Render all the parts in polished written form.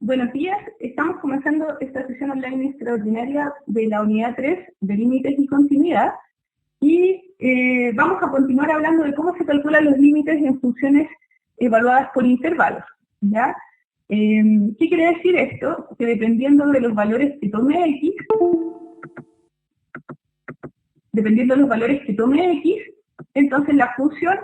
Buenos días, estamos comenzando esta sesión online extraordinaria de la unidad 3 de límites y continuidad y vamos a continuar hablando de cómo se calculan los límites en funciones evaluadas por intervalos, ¿ya? ¿Qué quiere decir esto? Que dependiendo de los valores que tome X, entonces la función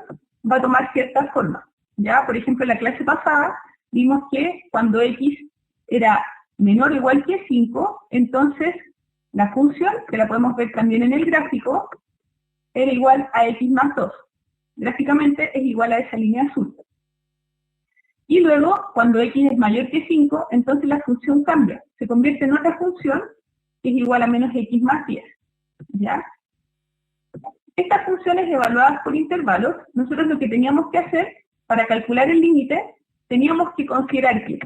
va a tomar cierta forma, ¿ya? Por ejemplo, en la clase pasada vimos que cuando X era menor o igual que 5, entonces la función, que la podemos ver también en el gráfico, era igual a X más 2. Gráficamente es igual a esa línea azul. Y luego, cuando X es mayor que 5, entonces la función cambia. Se convierte en otra función que es igual a menos X más 10, ¿ya? Estas funciones evaluadas por intervalos, nosotros lo que teníamos que hacer para calcular el límite, teníamos que considerar que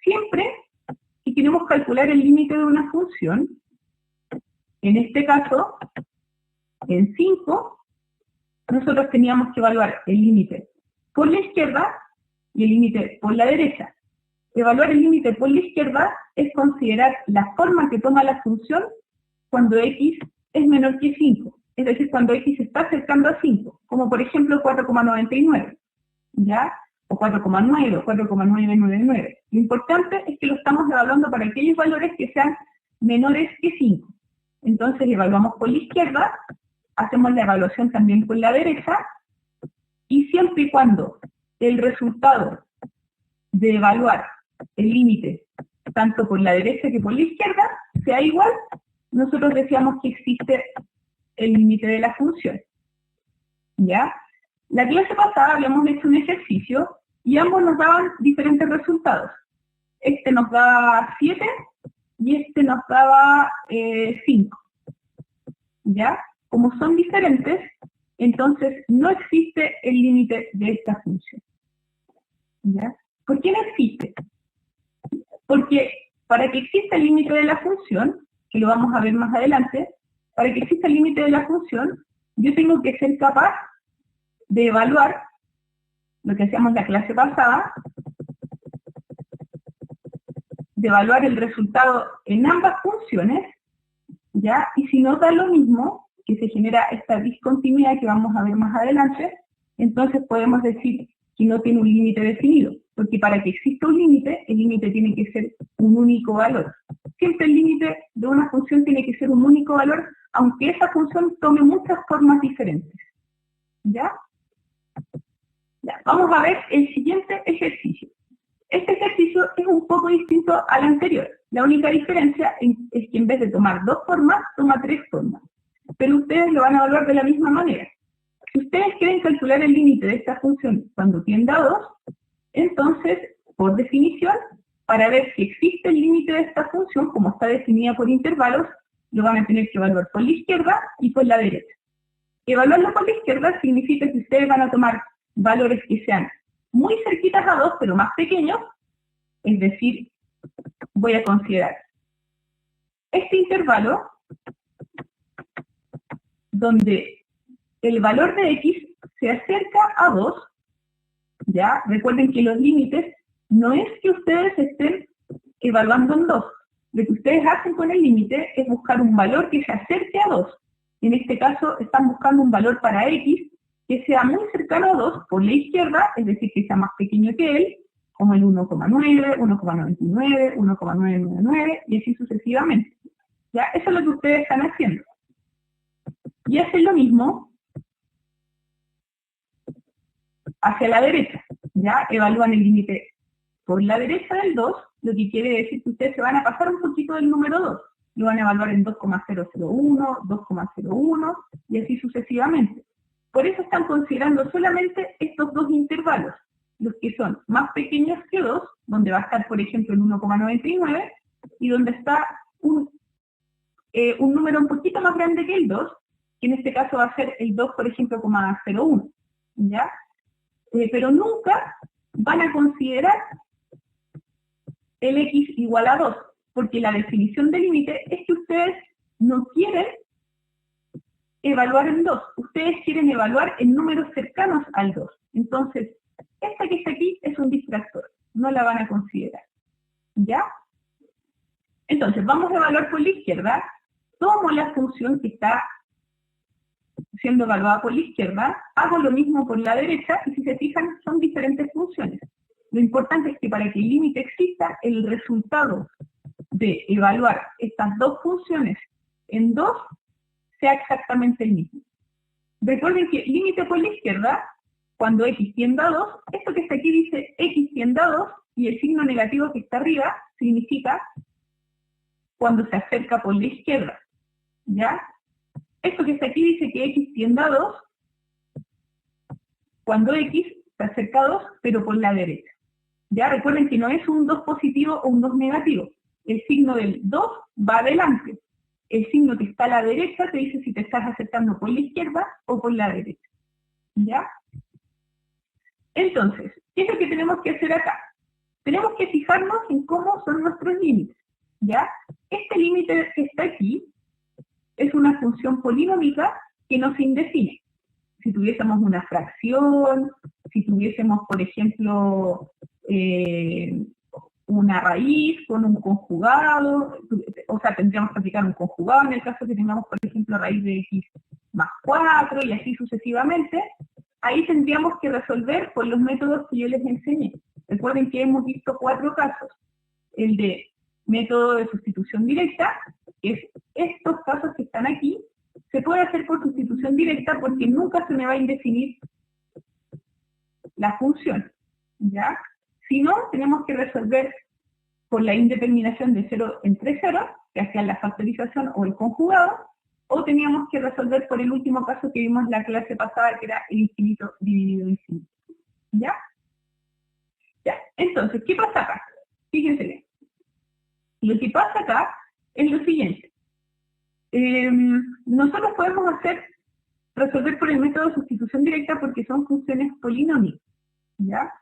siempre que queremos calcular el límite de una función, en este caso, en 5, nosotros teníamos que evaluar el límite por la izquierda y el límite por la derecha. Evaluar el límite por la izquierda es considerar la forma que toma la función cuando X es menor que 5. Es decir, cuando X se está acercando a 5, como por ejemplo 4,99, ¿ya? O 4,9 o 4,999. Lo importante es que lo estamos evaluando para aquellos valores que sean menores que 5. Entonces evaluamos por la izquierda, hacemos la evaluación también por la derecha, y siempre y cuando el resultado de evaluar el límite tanto por la derecha que por la izquierda sea igual, nosotros decíamos que existe el límite de la función, ¿ya? La clase pasada habíamos hecho un ejercicio y ambos nos daban diferentes resultados. Este nos daba 7 y este nos daba 5, ¿ya? Como son diferentes, entonces no existe el límite de esta función, ¿ya? ¿Por qué no existe? Porque para que exista el límite de la función, que lo vamos a ver más adelante, para que exista el límite de la función, yo tengo que ser capaz de evaluar lo que hacíamos en la clase pasada, de evaluar el resultado en ambas funciones, ¿ya? Y si nos da lo mismo, que se genera esta discontinuidad que vamos a ver más adelante, entonces podemos decir que no tiene un límite definido, porque para que exista un límite, el límite tiene que ser un único valor. Siempre el límite de una función tiene que ser un único valor, aunque esa función tome muchas formas diferentes, ¿ya? Ya, vamos a ver el siguiente ejercicio. Este ejercicio es un poco distinto al anterior. La única diferencia es que en vez de tomar 2 formas, toma 3 formas. Pero ustedes lo van a evaluar de la misma manera. Si ustedes quieren calcular el límite de esta función cuando tienda a 2, entonces, por definición, para ver si existe el límite de esta función, como está definida por intervalos, lo van a tener que evaluar por la izquierda y por la derecha. Evaluarlo por la izquierda significa que ustedes van a tomar valores que sean muy cerquitas a 2, pero más pequeños, es decir, voy a considerar este intervalo donde el valor de X se acerca a 2, ¿ya? Recuerden que los límites no es que ustedes estén evaluando en 2. Lo que ustedes hacen con el límite es buscar un valor que se acerque a 2. En este caso, están buscando un valor para X que sea muy cercano a 2 por la izquierda, es decir, que sea más pequeño que él, como el 1,9, 1,99, 1,999, y así sucesivamente. ¿Ya? Eso es lo que ustedes están haciendo. Y hacen lo mismo hacia la derecha, ¿ya? Evalúan el límite por la derecha del 2, lo que quiere decir que ustedes se van a pasar un poquito del número 2. Lo van a evaluar en 2,001, 2,01, y así sucesivamente. Por eso están considerando solamente estos 2 intervalos, los que son más pequeños que 2, donde va a estar, por ejemplo, el 1,99, y donde está un número un poquito más grande que el 2, que en este caso va a ser el 2, por ejemplo, 0,01, ¿ya? Pero nunca van a considerar el X igual a 2, porque la definición de límite es que ustedes no quieren evaluar en 2, ustedes quieren evaluar en números cercanos al 2. Entonces, esta que está aquí es un distractor, no la van a considerar, ¿Ya? Entonces, vamos a evaluar por la izquierda. Tomo la función que está siendo evaluada por la izquierda, hago lo mismo por la derecha, y si se fijan, son diferentes funciones. Lo importante es que para que el límite exista, el resultado de evaluar estas dos funciones en dos sea exactamente el mismo. Recuerden que límite por la izquierda, cuando x tiende a 2, esto que está aquí dice x tiende a 2, y el signo negativo que está arriba significa cuando se acerca por la izquierda, ¿ya? Esto que está aquí dice que x tiende a 2, cuando x se acerca a 2, pero por la derecha. Ya recuerden que no es un 2 positivo o un 2 negativo. El signo del 2 va adelante. El signo que está a la derecha te dice si te estás acercando por la izquierda o por la derecha. ¿Ya? Entonces, ¿qué es lo que tenemos que hacer acá? Tenemos que fijarnos en cómo son nuestros límites. ¿Ya? Este límite que está aquí es una función polinómica que no se indefine. Si tuviésemos una fracción, si tuviésemos, por ejemplo, una raíz con un conjugado, o sea, tendríamos que aplicar un conjugado en el caso que tengamos, por ejemplo, raíz de x más 4 y así sucesivamente. Ahí tendríamos que resolver con los métodos que yo les enseñé. Recuerden que hemos visto 4 casos. El de método de sustitución directa, que es estos casos que están aquí, se puede hacer por sustitución directa porque nunca se me va a indefinir la función, ¿ya? Si no, tenemos que resolver por la indeterminación de 0 entre 0, que sea la factorización o el conjugado, o teníamos que resolver por el último caso que vimos en la clase pasada, que era el infinito dividido infinito, ¿ya? Ya, entonces, ¿qué pasa acá? Fíjense bien. Lo que pasa acá es lo siguiente. Nosotros podemos resolver por el método de sustitución directa porque son funciones polinómicas, ¿ya?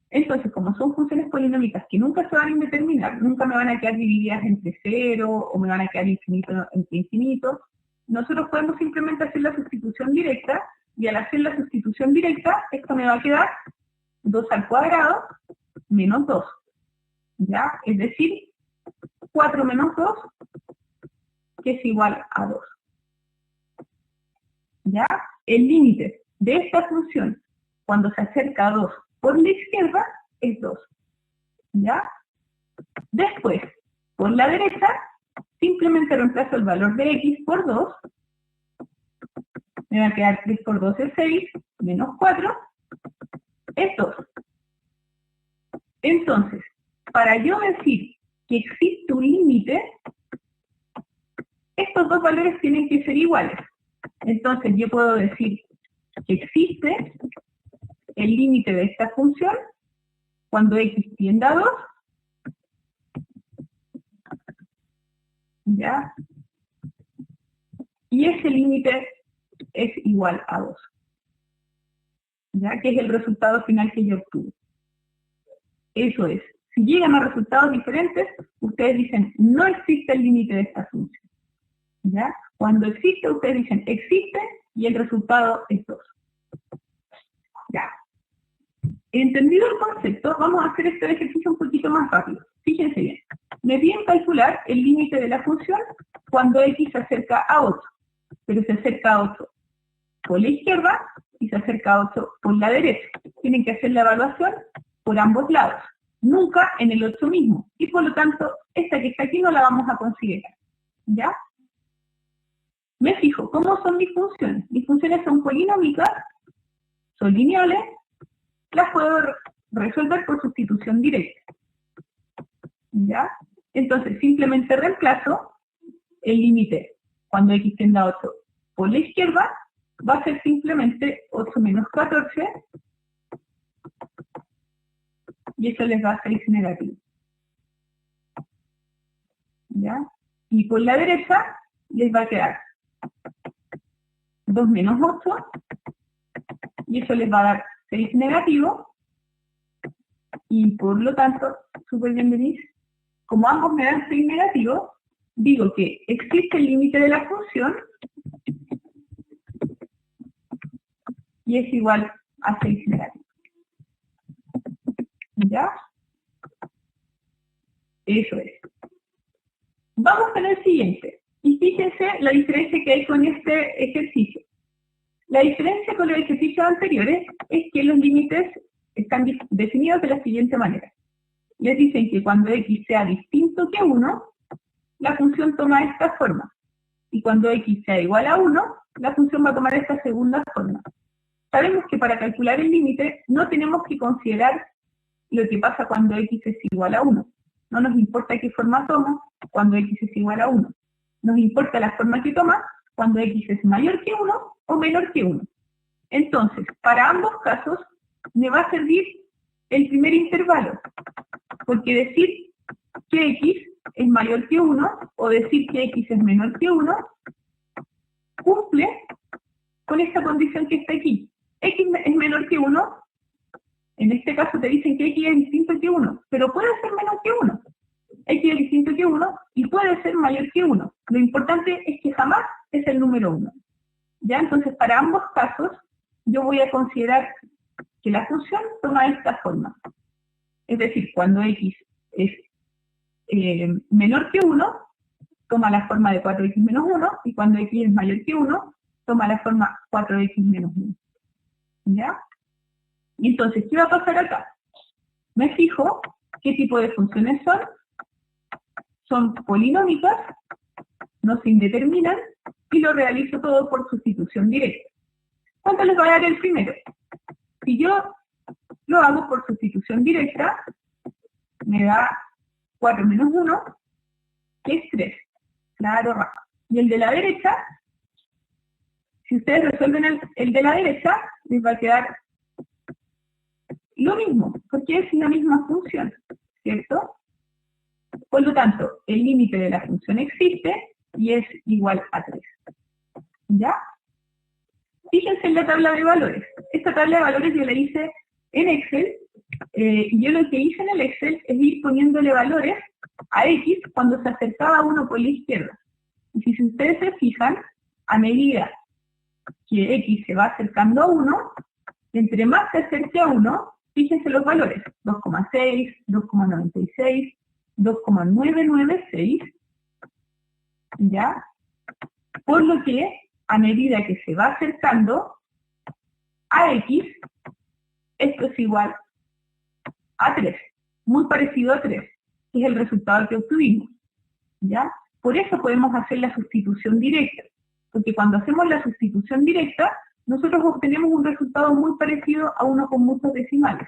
Entonces, como son funciones polinómicas que nunca se van a indeterminar, nunca me van a quedar divididas entre 0 o me van a quedar infinito entre infinito, nosotros podemos simplemente hacer la sustitución directa, y al hacer la sustitución directa, esto me va a quedar 2 al cuadrado menos 2, ¿ya? Es decir, 4 menos 2, que es igual a 2. ¿Ya? El límite de esta función, cuando se acerca a 2 por la izquierda, es 2. ¿Ya? Después, por la derecha, simplemente reemplazo el valor de x por 2. Me va a quedar 3 por 2 es 6, menos 4, es 2. Entonces, para yo decir que existe un límite, estos dos valores tienen que ser iguales. Entonces yo puedo decir que existe el límite de esta función cuando x tiende a 2, ¿ya? Y ese límite es igual a 2, ¿ya? Que es el resultado final que yo obtuve. Eso es. Si llegan a resultados diferentes, ustedes dicen, no existe el límite de esta función, ¿ya? Cuando existe, ustedes dicen, existe, y el resultado es 2. Ya. Entendido el concepto, vamos a hacer este ejercicio un poquito más rápido. Fíjense bien. Me piden calcular el límite de la función cuando x se acerca a 8. Pero se acerca a 8 por la izquierda y se acerca a 8 por la derecha. Tienen que hacer la evaluación por ambos lados. Nunca en el 8 mismo. Y por lo tanto, esta que está aquí no la vamos a considerar. ¿Ya? Me fijo, ¿cómo son mis funciones? Mis funciones son polinómicas, son lineales, las puedo resolver por sustitución directa. ¿Ya? Entonces, simplemente reemplazo el límite cuando x tiende a 8 por la izquierda, va a ser simplemente 8 menos 14, y eso les va a 6 negativo. ¿Ya? Y por la derecha les va a quedar 2 menos 8, y eso les va a dar 6 negativo, y por lo tanto, súper bien venís, como ambos me dan 6 negativo, digo que existe el límite de la función y es igual a 6 negativo. ¿Ya? Eso es. Vamos con el siguiente. Y fíjense la diferencia que hay con este ejercicio. La diferencia con los ejercicios anteriores es que los límites están definidos de la siguiente manera. Les dicen que cuando x sea distinto que 1, la función toma esta forma. Y cuando x sea igual a 1, la función va a tomar esta segunda forma. Sabemos que para calcular el límite no tenemos que considerar lo que pasa cuando x es igual a 1. No nos importa qué forma toma cuando x es igual a 1. Nos importa la forma que toma cuando x es mayor que 1 o menor que 1. Entonces, para ambos casos, me va a servir el primer intervalo. Porque decir que x es mayor que 1 o decir que x es menor que 1 cumple con esta condición que está aquí. X es menor que 1, en este caso te dicen que x es distinto que 1, pero puede ser menor que 1. X es distinto que 1 y puede ser mayor que 1. Lo importante es que jamás es el número 1. ¿Ya? Entonces, para ambos casos, yo voy a considerar que la función toma esta forma. Es decir, cuando x es menor que 1, toma la forma de 4x menos 1, y cuando x es mayor que 1, toma la forma 4x menos 1. ¿Ya? Y entonces, ¿qué va a pasar acá? Me fijo qué tipo de funciones son. Son polinómicas, no se indeterminan, y lo realizo todo por sustitución directa. ¿Cuánto les va a dar el primero? Si yo lo hago por sustitución directa, me da 4 menos 1, que es 3. Claro, rápido. Y el de la derecha, si ustedes resuelven el de la derecha, les va a quedar lo mismo, porque es la misma función, ¿cierto? Por lo tanto, el límite de la función existe y es igual a 3. ¿Ya? Fíjense en la tabla de valores. Esta tabla de valores yo la hice en Excel, y yo lo que hice en el Excel es ir poniéndole valores a x cuando se acercaba a 1 por la izquierda. Y si ustedes se fijan, a medida que x se va acercando a 1, entre más se acerque a 1, fíjense los valores, 2,6, 2,96, 2,996, ¿ya? Por lo que, a medida que se va acercando a x, esto es igual a 3, muy parecido a 3, que es el resultado que obtuvimos, ¿ya? Por eso podemos hacer la sustitución directa, porque cuando hacemos la sustitución directa, nosotros obtenemos un resultado muy parecido a uno con muchos decimales.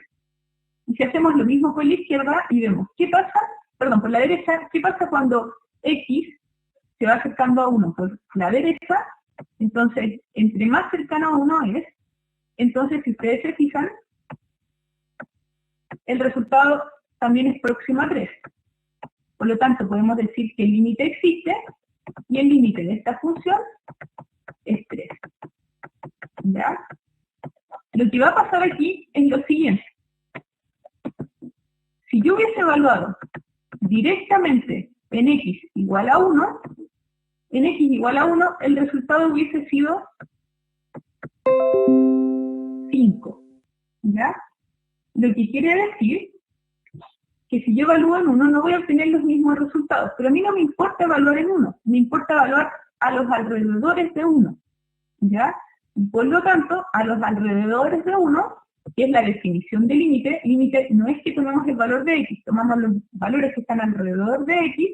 Y si hacemos lo mismo por la izquierda y vemos qué pasa, perdón, por la derecha, qué pasa cuando x se va acercando a 1 por la derecha, entonces, entre más cercano a 1 es, entonces si ustedes se fijan, el resultado también es próximo a 3. Por lo tanto, podemos decir que el límite existe y el límite de esta función es 3. ¿Ya? Lo que va a pasar aquí es lo siguiente. Si yo hubiese evaluado directamente en x igual a 1, en x igual a 1, el resultado hubiese sido 5. ¿Ya? Lo que quiere decir que si yo evalúo en 1 no voy a obtener los mismos resultados, pero a mí no me importa evaluar en 1, me importa evaluar a los alrededores de 1, ¿ya? Y por lo tanto, a los alrededores de 1, que es la definición de límite, límite no es que tomemos el valor de x, tomamos los valores que están alrededor de x,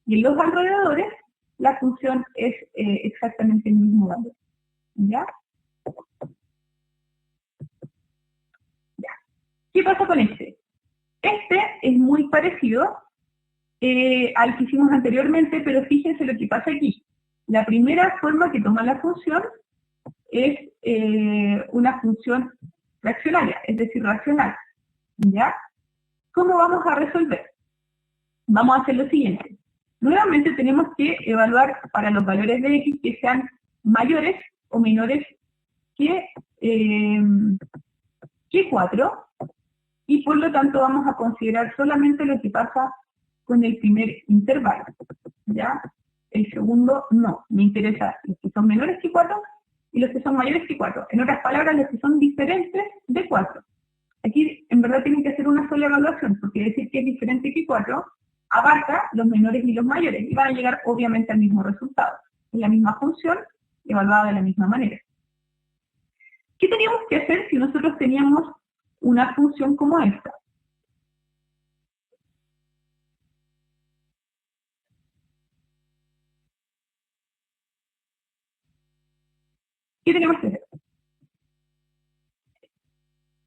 y en los alrededores la función es exactamente el mismo valor, ¿ya? ¿Qué pasa con este? Este es muy parecido al que hicimos anteriormente, pero fíjense lo que pasa aquí. La primera forma que toma la función es una función fraccionaria, es decir, racional. ¿Ya? ¿Cómo vamos a resolver? Vamos a hacer lo siguiente. Nuevamente tenemos que evaluar para los valores de x que sean mayores o menores que 4, y por lo tanto vamos a considerar solamente lo que pasa con el primer intervalo, ¿ya? El segundo no, me interesa los que son menores que 4 y los que son mayores que 4. En otras palabras, los que son diferentes de 4. Aquí en verdad tienen que hacer una sola evaluación, porque decir que es diferente que 4 abarca los menores y los mayores, y van a llegar obviamente al mismo resultado. Es la misma función, evaluada de la misma manera. ¿Qué teníamos que hacer si nosotros teníamos una función como esta? ¿Qué tenemos que hacer?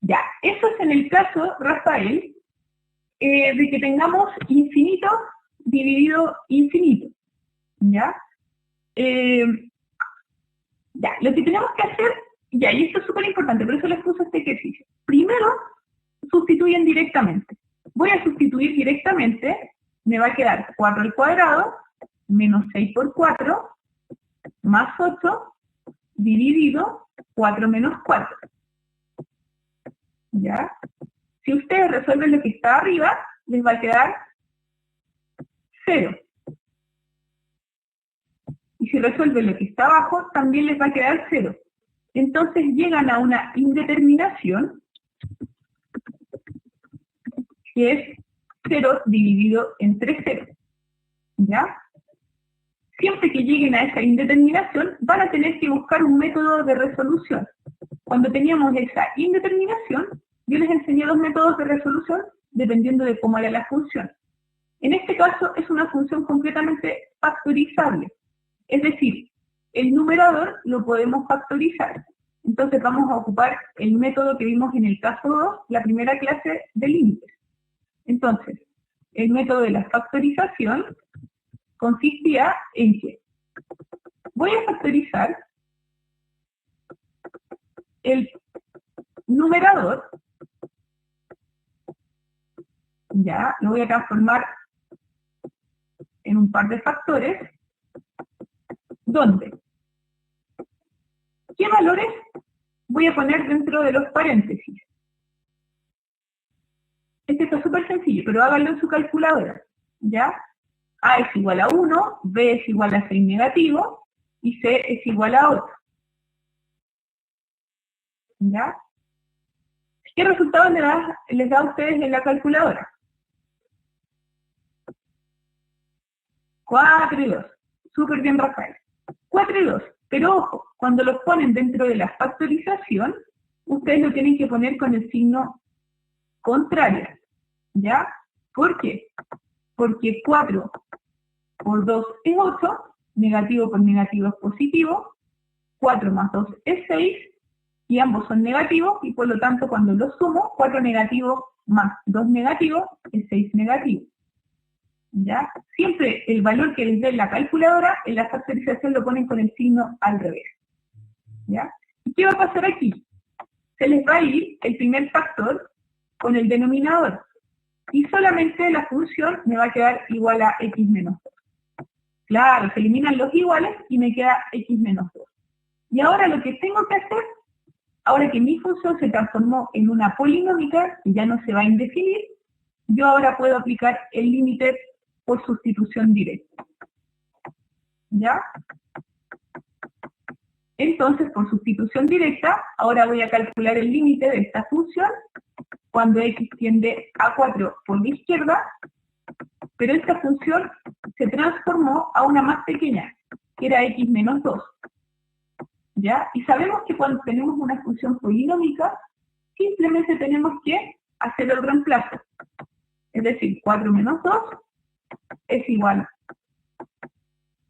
Ya, eso es en el caso, Rafael, de que tengamos infinito dividido infinito. ¿Ya? Ya, lo que tenemos que hacer, ya, y esto es súper importante, por eso les puse este ejercicio. Primero, sustituyen directamente. Voy a sustituir directamente, me va a quedar 4 al cuadrado, menos 6 por 4, más 8, dividido 4 menos 4. ¿Ya? Si ustedes resuelven lo que está arriba, les va a quedar 0. Y si resuelven lo que está abajo, también les va a quedar 0. Entonces llegan a una indeterminación, que es 0 dividido entre 0. ¿Ya? Siempre que lleguen a esa indeterminación, van a tener que buscar un método de resolución. Cuando teníamos esa indeterminación, yo les enseñé 2 métodos de resolución dependiendo de cómo era la función. En este caso es una función completamente factorizable. Es decir, el numerador lo podemos factorizar. Entonces vamos a ocupar el método que vimos en el caso 2, la primera clase de límites. Entonces, el método de la factorización consistía en que voy a factorizar el numerador, ya, lo voy a transformar en un par de factores, donde, ¿qué valores voy a poner dentro de los paréntesis? Este está súper sencillo, pero háganlo en su calculadora, ¿ya? A es igual a 1, B es igual a 6 negativo, y C es igual a 8. ¿Ya? ¿Qué resultado les da a ustedes en la calculadora? 4 y 2. Súper bien, Rafael. 4 y 2. Pero ojo, cuando los ponen dentro de la factorización, ustedes lo tienen que poner con el signo contrario. ¿Ya? ¿Por qué? Porque 4 por 2 es 8, negativo por negativo es positivo, 4 más 2 es 6, y ambos son negativos, y por lo tanto cuando los sumo, 4 negativo más 2 negativo es 6 negativo. ¿Ya? Siempre el valor que les dé la calculadora, en la factorización lo ponen con el signo al revés. ¿Ya? ¿Y qué va a pasar aquí? Se les va a ir el primer factor con el denominador, y solamente la función me va a quedar igual a x menos 2. Claro, se eliminan los iguales y me queda x menos 2. Y ahora lo que tengo que hacer, ahora que mi función se transformó en una polinómica, y ya no se va a indefinir, yo ahora puedo aplicar el límite por sustitución directa. ¿Ya? Entonces, por sustitución directa, ahora voy a calcular el límite de esta función cuando x tiende a 4 por la izquierda, pero esta función se transformó a una más pequeña, que era x menos 2. ¿Ya? Y sabemos que cuando tenemos una función polinómica, simplemente tenemos que hacer el reemplazo. Es decir, 4 menos 2 es igual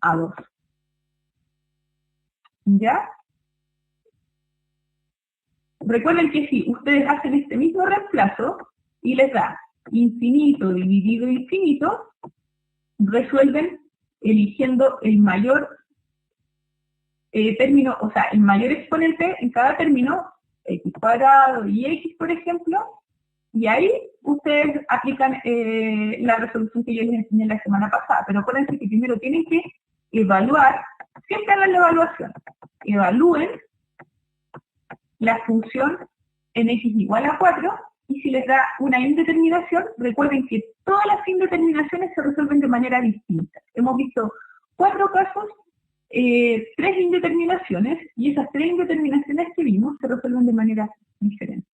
a 2. ¿Ya? Recuerden que si ustedes hacen este mismo reemplazo y les da infinito dividido infinito, resuelven eligiendo el mayor término, o sea, el mayor exponente en cada término, x cuadrado y x, por ejemplo, y ahí ustedes aplican la resolución que yo les enseñé la semana pasada. Pero acuérdense que primero tienen que evaluar, siempre hagan la evaluación, evalúen la función en x igual a 4, y si les da una indeterminación, recuerden que todas las indeterminaciones se resuelven de manera distinta. Hemos visto 4 casos, 3 indeterminaciones, y esas 3 indeterminaciones que vimos se resuelven de manera diferente.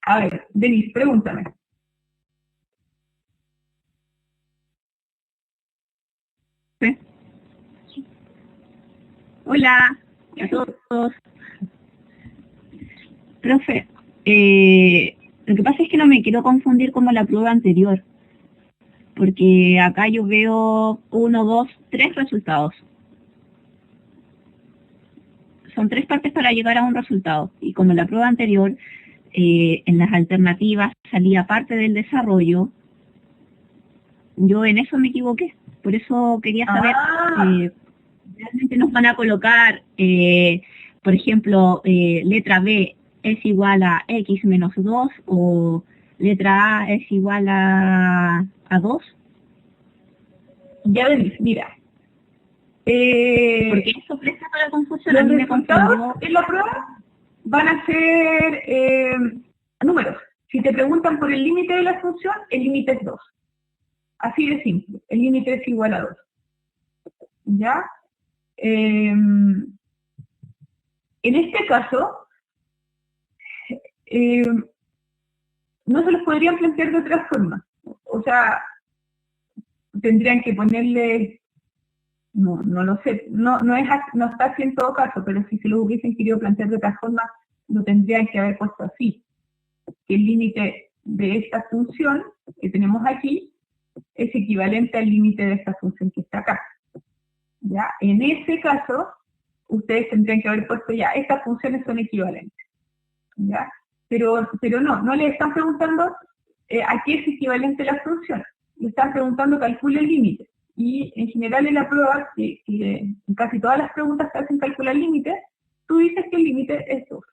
A ver, Denise, pregúntame. ¿Sí? Hola a todos. Profe, lo que pasa es que no me quiero confundir como la prueba anterior, porque acá yo veo 1, 2, 3 resultados. Son 3 partes para llegar a un resultado, y como la prueba anterior, en las alternativas salía parte del desarrollo, yo en eso me equivoqué. Por eso quería saber, ¿realmente nos van a colocar, por ejemplo, letra B es igual a X menos 2 o letra A es igual a 2? Ya Denise, mira. Porque eso presta para la confusión. Los A mí me resultados confundió. en la prueba van a ser números. Si te preguntan por el límite de la función, el límite es 2. Así de simple. El límite es igual a 2. ¿Ya? En este caso, no se los podrían plantear de otra forma. O sea, tendrían que ponerle, no lo sé, no está así en todo caso, pero si se lo hubiesen querido plantear de otra forma, lo tendrían que haber puesto así. Que el límite de esta función que tenemos aquí es equivalente al límite de esta función que está acá. ¿Ya? En ese caso, ustedes tendrían que haber puesto ya, estas funciones son equivalentes. ¿Ya? Pero no le están preguntando a qué es equivalente la función. Le están preguntando calcule el límite. Y en general en la prueba, que en casi todas las preguntas que hacen calcular el límite, tú dices que el límite es 2.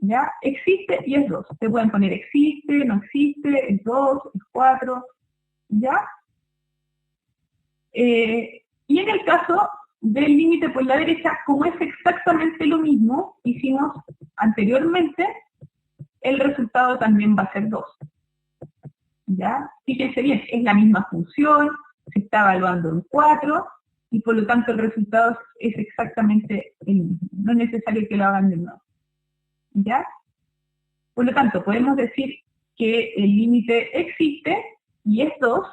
¿Ya? Existe y es 2. Te pueden poner existe, no existe, es 2, es 4, ¿ya? Y en el caso del límite por la derecha, como es exactamente lo mismo que hicimos anteriormente, el resultado también va a ser 2. ¿Ya? Fíjense bien, es la misma función, se está evaluando en 4, y por lo tanto el resultado es exactamente el mismo. No es necesario que lo hagan de nuevo. ¿Ya? Por lo tanto, podemos decir que el límite existe y es 2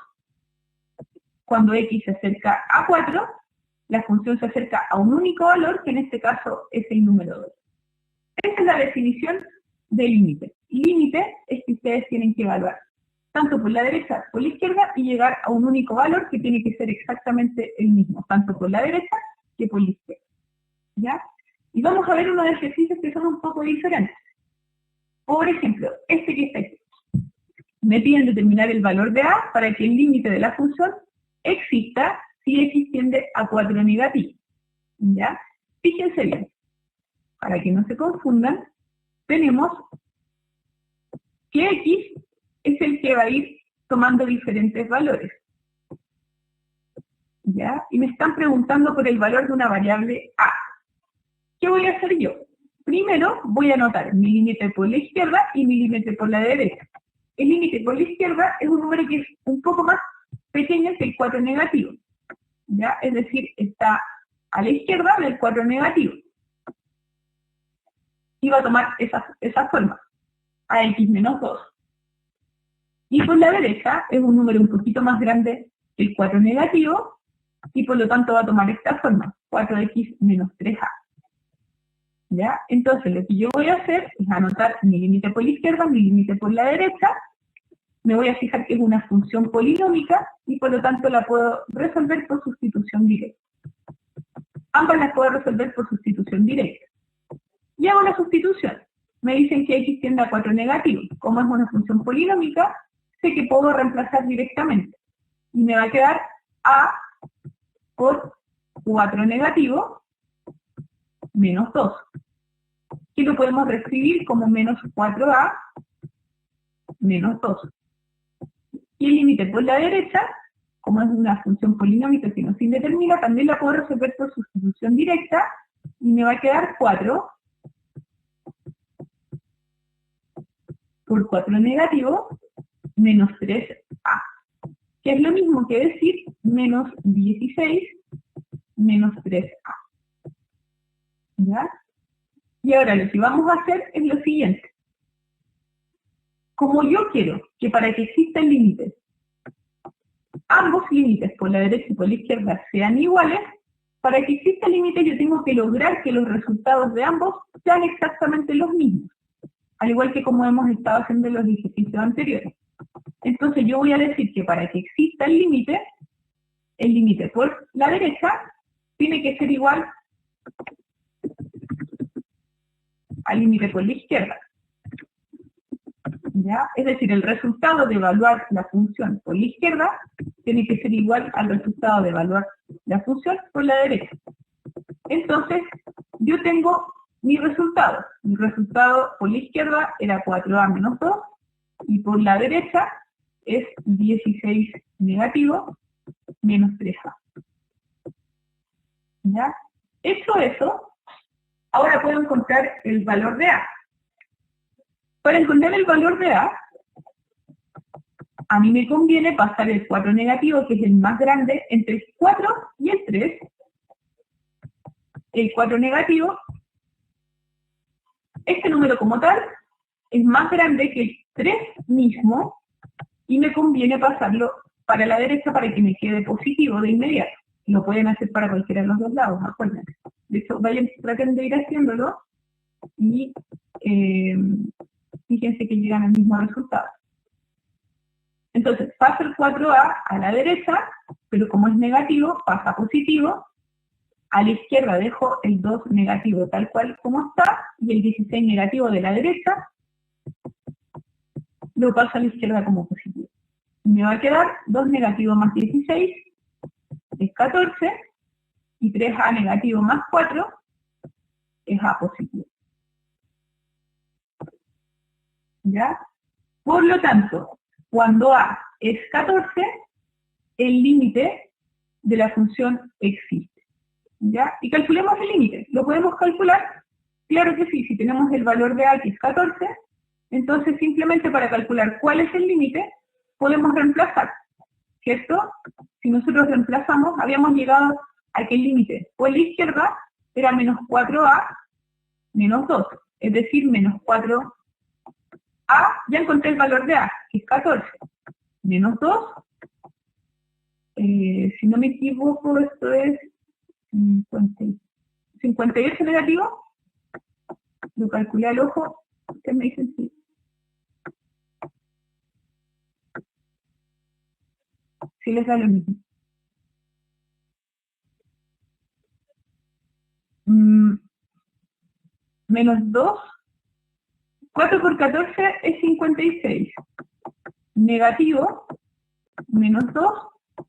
cuando x se acerca a 4, la función se acerca a un único valor, que en este caso es el número 2. Esa es la definición de límite. Límite es que ustedes tienen que evaluar tanto por la derecha como por la izquierda y llegar a un único valor que tiene que ser exactamente el mismo, tanto por la derecha que por la izquierda. ¿Ya? Y vamos a ver unos ejercicios que son un poco diferentes. Por ejemplo, este que está aquí. Me piden determinar el valor de A para que el límite de la función exista si x tiende a 4 negativo. ¿Ya? Fíjense bien. Para que no se confundan, tenemos que x es el que va a ir tomando diferentes valores. ¿Ya? Y me están preguntando por el valor de una variable A. ¿Qué voy a hacer yo? Primero voy a anotar mi límite por la izquierda y mi límite por la derecha. El límite por la izquierda es un número que es un poco más pequeño que el 4 negativo. ¿Ya? Es decir, está a la izquierda del 4 negativo. Y va a tomar esa forma, ax menos 2. Y por la derecha es un número un poquito más grande que el 4 negativo, y por lo tanto va a tomar esta forma, 4x menos 3a. ¿Ya? Entonces lo que yo voy a hacer es anotar mi límite por la izquierda, mi límite por la derecha. Me voy a fijar que es una función polinómica y por lo tanto la puedo resolver por sustitución directa. Ambas las puedo resolver por sustitución directa. Y hago la sustitución. Me dicen que x tiende a 4 negativo. Como es una función polinómica, sé que puedo reemplazar directamente. Y me va a quedar a por 4 negativo menos 2. Que lo podemos reescribir como menos 4a menos 2. Y el límite por la derecha, como es una función polinómica que no se indetermina, también la puedo resolver por sustitución directa y me va a quedar 4 por 4 negativo menos 3a, que es lo mismo que decir menos 16 menos 3a. ¿Ya? Y ahora lo que vamos a hacer es lo siguiente. como yo quiero que para que exista el límite, ambos límites por la derecha y por la izquierda sean iguales, para que exista el límite yo tengo que lograr que los resultados de ambos sean exactamente los mismos, al igual que como hemos estado haciendo en los ejercicios anteriores. Entonces yo voy a decir que para que exista el límite por la derecha tiene que ser igual al límite por la izquierda. ¿Ya? Es decir, el resultado de evaluar la función por la izquierda tiene que ser igual al resultado de evaluar la función por la derecha. Entonces, yo tengo mi resultado. Mi resultado por la izquierda era 4a menos 2 y por la derecha es 16 negativo menos 3a. ¿Ya? Hecho eso, ahora puedo encontrar el valor de a. Para encontrar el valor de a mí me conviene pasar el 4 negativo, que es el más grande, entre el 4 y el 3. El 4 negativo, este número como tal, es más grande que el 3 mismo, y me conviene pasarlo para la derecha para que me quede positivo de inmediato. Lo pueden hacer para cualquiera de los dos lados, acuérdense. De hecho, traten de ir haciéndolo y fíjense que llegan al mismo resultado. Entonces, paso el 4a a la derecha, pero como es negativo, pasa positivo. A la izquierda dejo el 2 negativo tal cual como está, y el 16 negativo de la derecha lo paso a la izquierda como positivo. Me va a quedar 2 negativo más 16, es 14, y 3a negativo más 4 es a positivo. ¿Ya? Por lo tanto, cuando a es 14, el límite de la función existe. ¿Ya? Y calculemos el límite. ¿Lo podemos calcular? Claro que sí. Si tenemos el valor de a que es 14, entonces simplemente para calcular cuál es el límite, podemos reemplazar. ¿Cierto? Si nosotros reemplazamos, habíamos llegado a que el límite por la izquierda era menos 4a menos 2. Es decir, menos 4a, ya encontré el valor de a, que es 14. Menos 2, si no me equivoco, esto es 58 negativo. Lo calculé al ojo. Ustedes me dicen sí. Sí les da lo mismo. Menos 2. 4 por 14 es 56. Negativo, menos 2,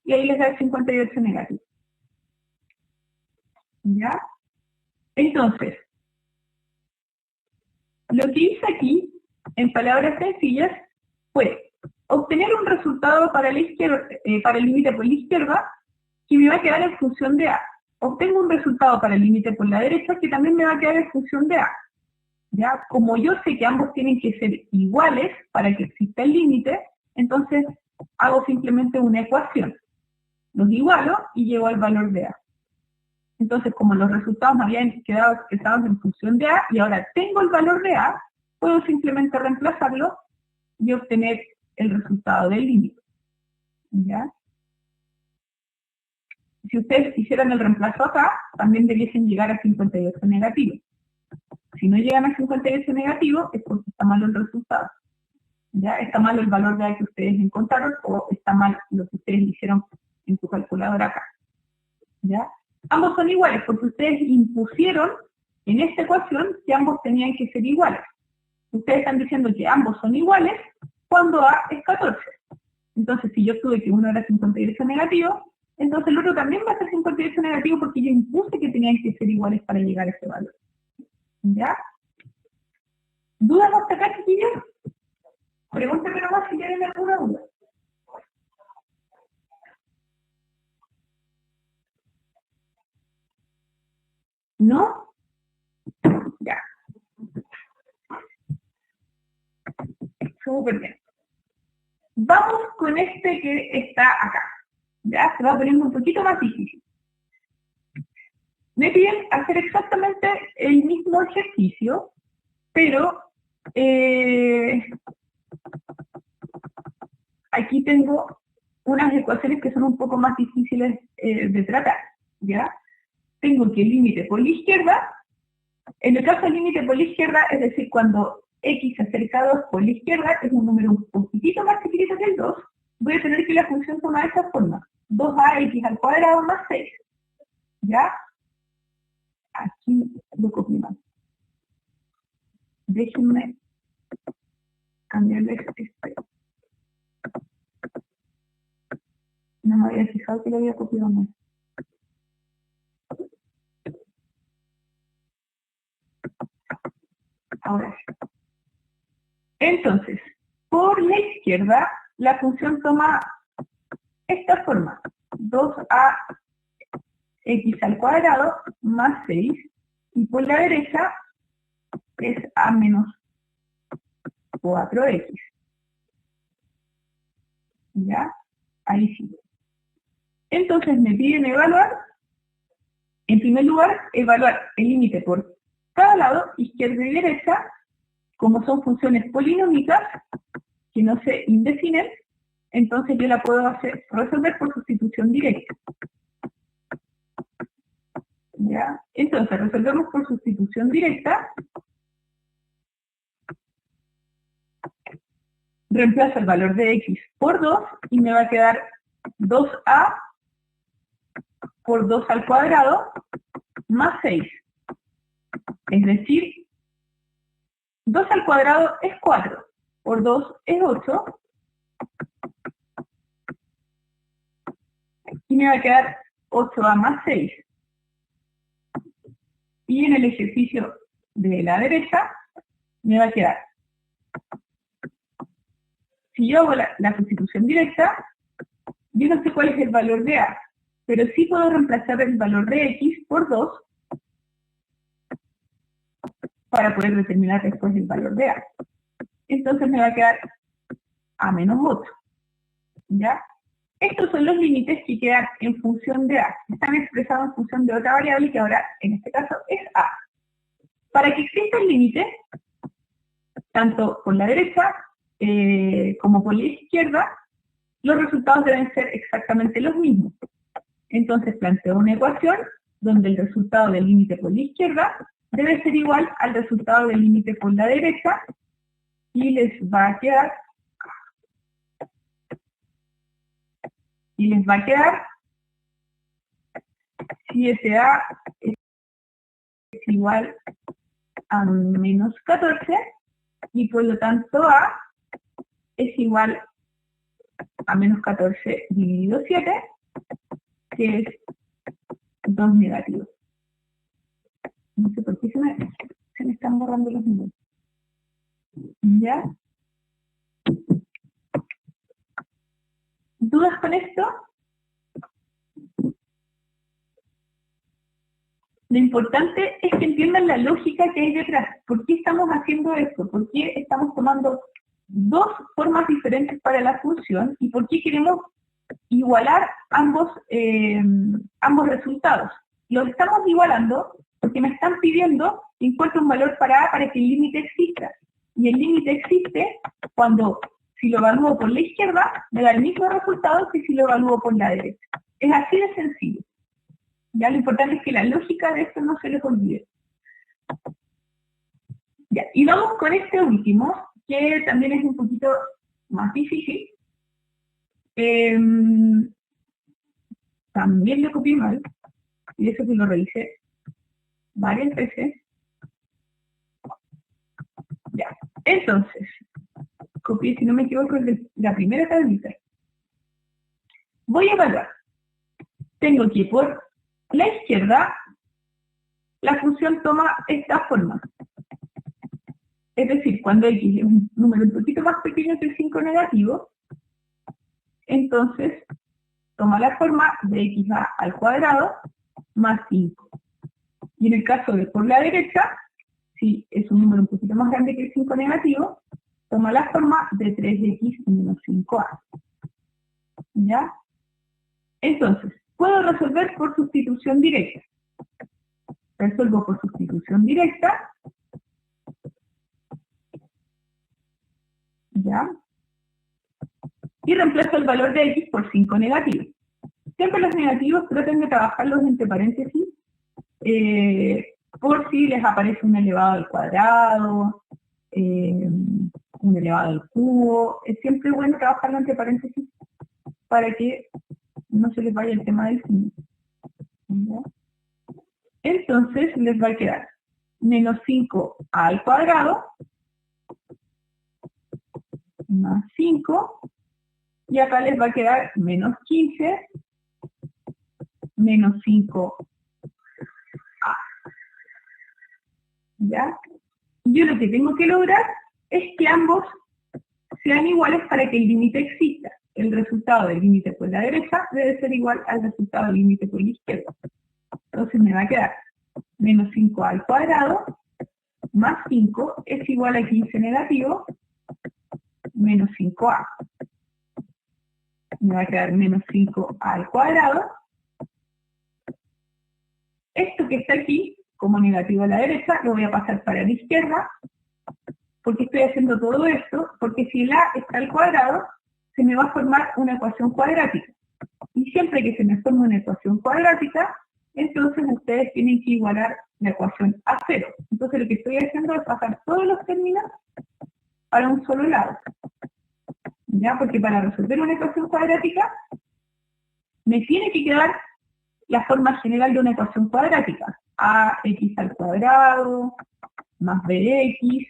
y ahí les da el 58 negativo. ¿Ya? Entonces, lo que hice aquí, en palabras sencillas, fue obtener un resultado para la izquierda, para el límite por la izquierda, que me va a quedar en función de a. Obtengo un resultado para el límite por la derecha, que también me va a quedar en función de a. ¿Ya? Como yo sé que ambos tienen que ser iguales para que exista el límite, entonces hago simplemente una ecuación. Los igualo y llego al valor de a. Entonces, como los resultados me habían quedado expresados en función de a, y ahora tengo el valor de a, puedo simplemente reemplazarlo y obtener el resultado del límite. ¿Ya? Si ustedes hicieran el reemplazo acá, también debiesen llegar a 58 negativo. Si no llegan a 58 negativo, es porque está mal el resultado. ¿Ya? Está mal el valor de a que ustedes encontraron, o está mal lo que ustedes hicieron en su calculadora acá. ¿Ya? Ambos son iguales, porque ustedes impusieron en esta ecuación que ambos tenían que ser iguales. Ustedes están diciendo que ambos son iguales cuando a es 14. Entonces, si yo tuve que uno era 58 negativo, entonces el otro también va a ser 58 negativo porque yo impuse que tenían que ser iguales para llegar a ese valor. ¿Ya? ¿Dudas hasta acá, chiquillos? Pregúntenme nomás si tienen alguna duda. ¿No? Ya. Súper bien. Vamos con este que está acá. Ya, se va poniendo un poquito más difícil. Me piden hacer exactamente el mismo ejercicio, pero aquí tengo unas ecuaciones que son un poco más difíciles de tratar, ¿ya? Tengo que el límite por la izquierda, en el caso del límite por la izquierda, es decir, cuando x se acerca a 2 por la izquierda, es un número un poquitito más chiquitito que el 2, voy a tener que la función toma de esta forma, 2ax al cuadrado más 6, ¿ya? Aquí lo copio más. Déjenme cambiarle este. No me había fijado que lo había copiado mal. Ahora sí. Entonces, por la izquierda, la función toma esta forma. 2ax al cuadrado más 6. Y por la derecha es a menos 4x. ¿Ya? Ahí sí. Entonces me piden evaluar, en primer lugar, evaluar el límite por cada lado, izquierda y derecha, como son funciones polinómicas, que no se indefinen, entonces yo la puedo resolver por sustitución directa. ¿Ya? Entonces resolvemos por sustitución directa. Reemplazo el valor de x por 2 y me va a quedar 2a por 2 al cuadrado más 6. Es decir, 2 al cuadrado es 4, por 2 es 8, y me va a quedar 8a más 6. Y en el ejercicio de la derecha, me va a quedar, si yo hago la sustitución directa, yo no sé cuál es el valor de a, pero sí puedo reemplazar el valor de x por 2 para poder determinar después el valor de a. Entonces me va a quedar a menos 8. ¿Ya? Estos son los límites que quedan en función de a. Están expresados en función de otra variable que ahora, en este caso, es a. Para que exista el límite, tanto por la derecha como por la izquierda, los resultados deben ser exactamente los mismos. Entonces planteo una ecuación donde el resultado del límite por la izquierda debe ser igual al resultado del límite por la derecha y les va a quedar 7a es igual a menos 14 y por lo tanto a es igual a menos 14 dividido 7, que es 2 negativo. No sé por qué se me están borrando los números. ¿Ya? ¿Dudas con esto? Lo importante es que entiendan la lógica que hay detrás. ¿Por qué estamos haciendo esto? ¿Por qué estamos tomando dos formas diferentes para la función? ¿Y por qué queremos igualar ambos resultados? Los estamos igualando porque me están pidiendo que encuentre un valor para a para que el límite exista. Y el límite existe cuando, si lo evalúo por la izquierda, me da el mismo resultado que si lo evalúo por la derecha. Es así de sencillo. Ya, lo importante es que la lógica de esto no se les olvide. Ya, y vamos con este último, que también es un poquito más difícil. También lo copié mal, y eso que lo revisé varias veces. Ya, entonces, copié, si no me equivoco, la primera tablita. Voy a evaluar. Tengo que por la izquierda, la función toma esta forma. Es decir, cuando x es un número un poquito más pequeño que el 5 negativo, entonces toma la forma de x al cuadrado más 5. Y en el caso de por la derecha, si es un número un poquito más grande que el 5 negativo, toma la forma de 3x menos 5a. ¿Ya? Entonces, puedo resolver por sustitución directa. Resuelvo por sustitución directa. ¿ya? Y reemplazo el valor de x por 5 negativos. Siempre los negativos traten de trabajarlos entre paréntesis, por si les aparece un elevado al cuadrado, un elevado al cubo. Es siempre bueno trabajarlo entre paréntesis para que no se les vaya el tema del signo. ¿Ya? Entonces les va a quedar menos 5 al cuadrado más 5, y acá les va a quedar menos 15 menos 5a. ¿Ya? Yo lo que tengo que lograr es que ambos sean iguales para que el límite exista. El resultado del límite por la derecha debe ser igual al resultado del límite por la izquierda. Entonces me va a quedar menos 5 al cuadrado más 5 es igual a 15 negativo menos 5a. Me va a quedar menos 5 al cuadrado. Esto que está aquí, como negativo a la derecha, lo voy a pasar para la izquierda. ¿Por qué estoy haciendo todo esto? Porque si el a está al cuadrado, se me va a formar una ecuación cuadrática. Y siempre que se me forme una ecuación cuadrática, entonces ustedes tienen que igualar la ecuación a 0. Entonces lo que estoy haciendo es pasar todos los términos para un solo lado. ¿Ya? Porque para resolver una ecuación cuadrática, me tiene que quedar la forma general de una ecuación cuadrática. Ax al cuadrado más bx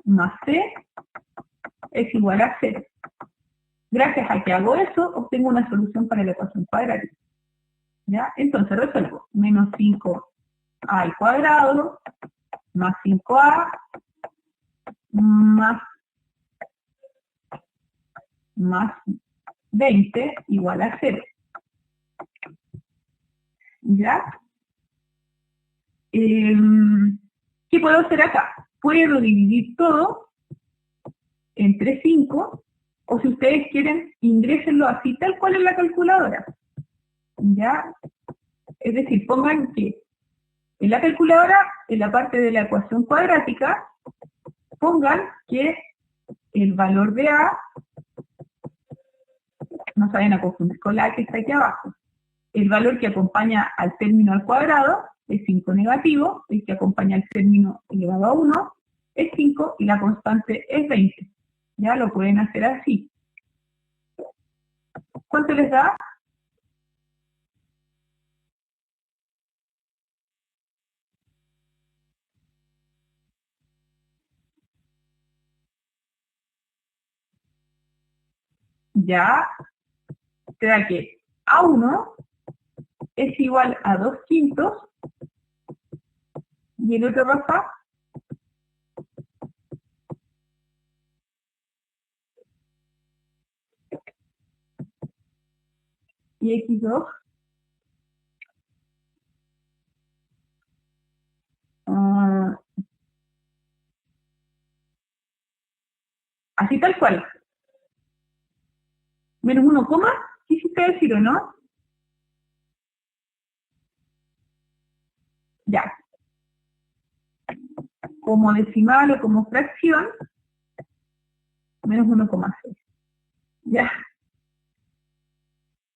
más c es igual a 0. Gracias a que hago eso, obtengo una solución para la ecuación cuadrática. ¿Ya? Entonces resuelvo menos 5a al cuadrado más 5a más 20 igual a 0. ¿Ya? ¿Qué puedo hacer acá? Puedo dividir todo entre 5, o si ustedes quieren, ingrésenlo así tal cual en la calculadora. ¿Ya? Es decir, pongan que en la calculadora, en la parte de la ecuación cuadrática, pongan que el valor de a, no se vayan a confundir con la que está aquí abajo, el valor que acompaña al término al cuadrado es 5 negativo, el que acompaña al término elevado a 1 es 5 y la constante es 20. Ya lo pueden hacer así. ¿Cuánto les da? Ya te da que A1 es igual a 2 quintos y el otro, Rafa, y X2 así tal cual. Menos 1, quisiste decir o no? Ya. Como decimal o como fracción, menos 1,6. Ya.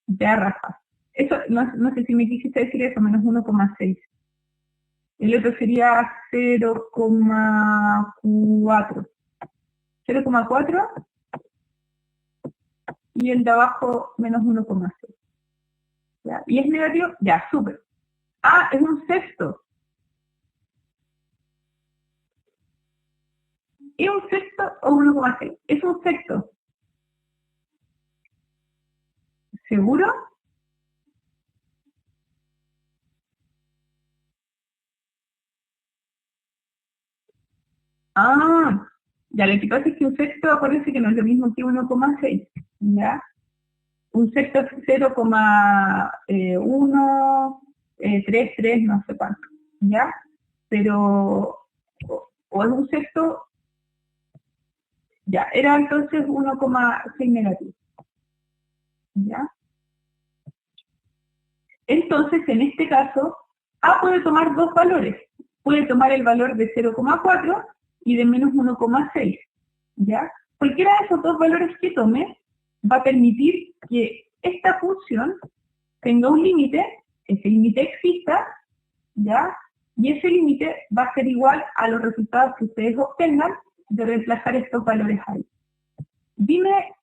Ya, Rafa. Eso, no sé si me quisiste decir eso, menos 1,6. El otro sería 0,4. 0,4 y el de abajo menos 1,6. ¿Ya? ¿Y es negativo? Ya, súper. Ah, es un sexto. ¿Es un sexto o 1,6? Es un sexto. ¿Seguro? Ah, ya, lo que pasa es que un sexto, acuérdense que no es lo mismo que 1,6, ¿ya? Un sexto es 0,133, no sé cuánto, ¿ya? Pero, o es un sexto, ya, era entonces 1,6 negativo, ¿ya? Entonces, en este caso, A puede tomar dos valores. Puede tomar el valor de 0,4 y de menos 1,6. ¿ya? Cualquiera de esos dos valores que tome va a permitir que esta función tenga un límite, ese límite exista, ¿ya? Y ese límite va a ser igual a los resultados que ustedes obtengan de reemplazar estos valores ahí. Dime,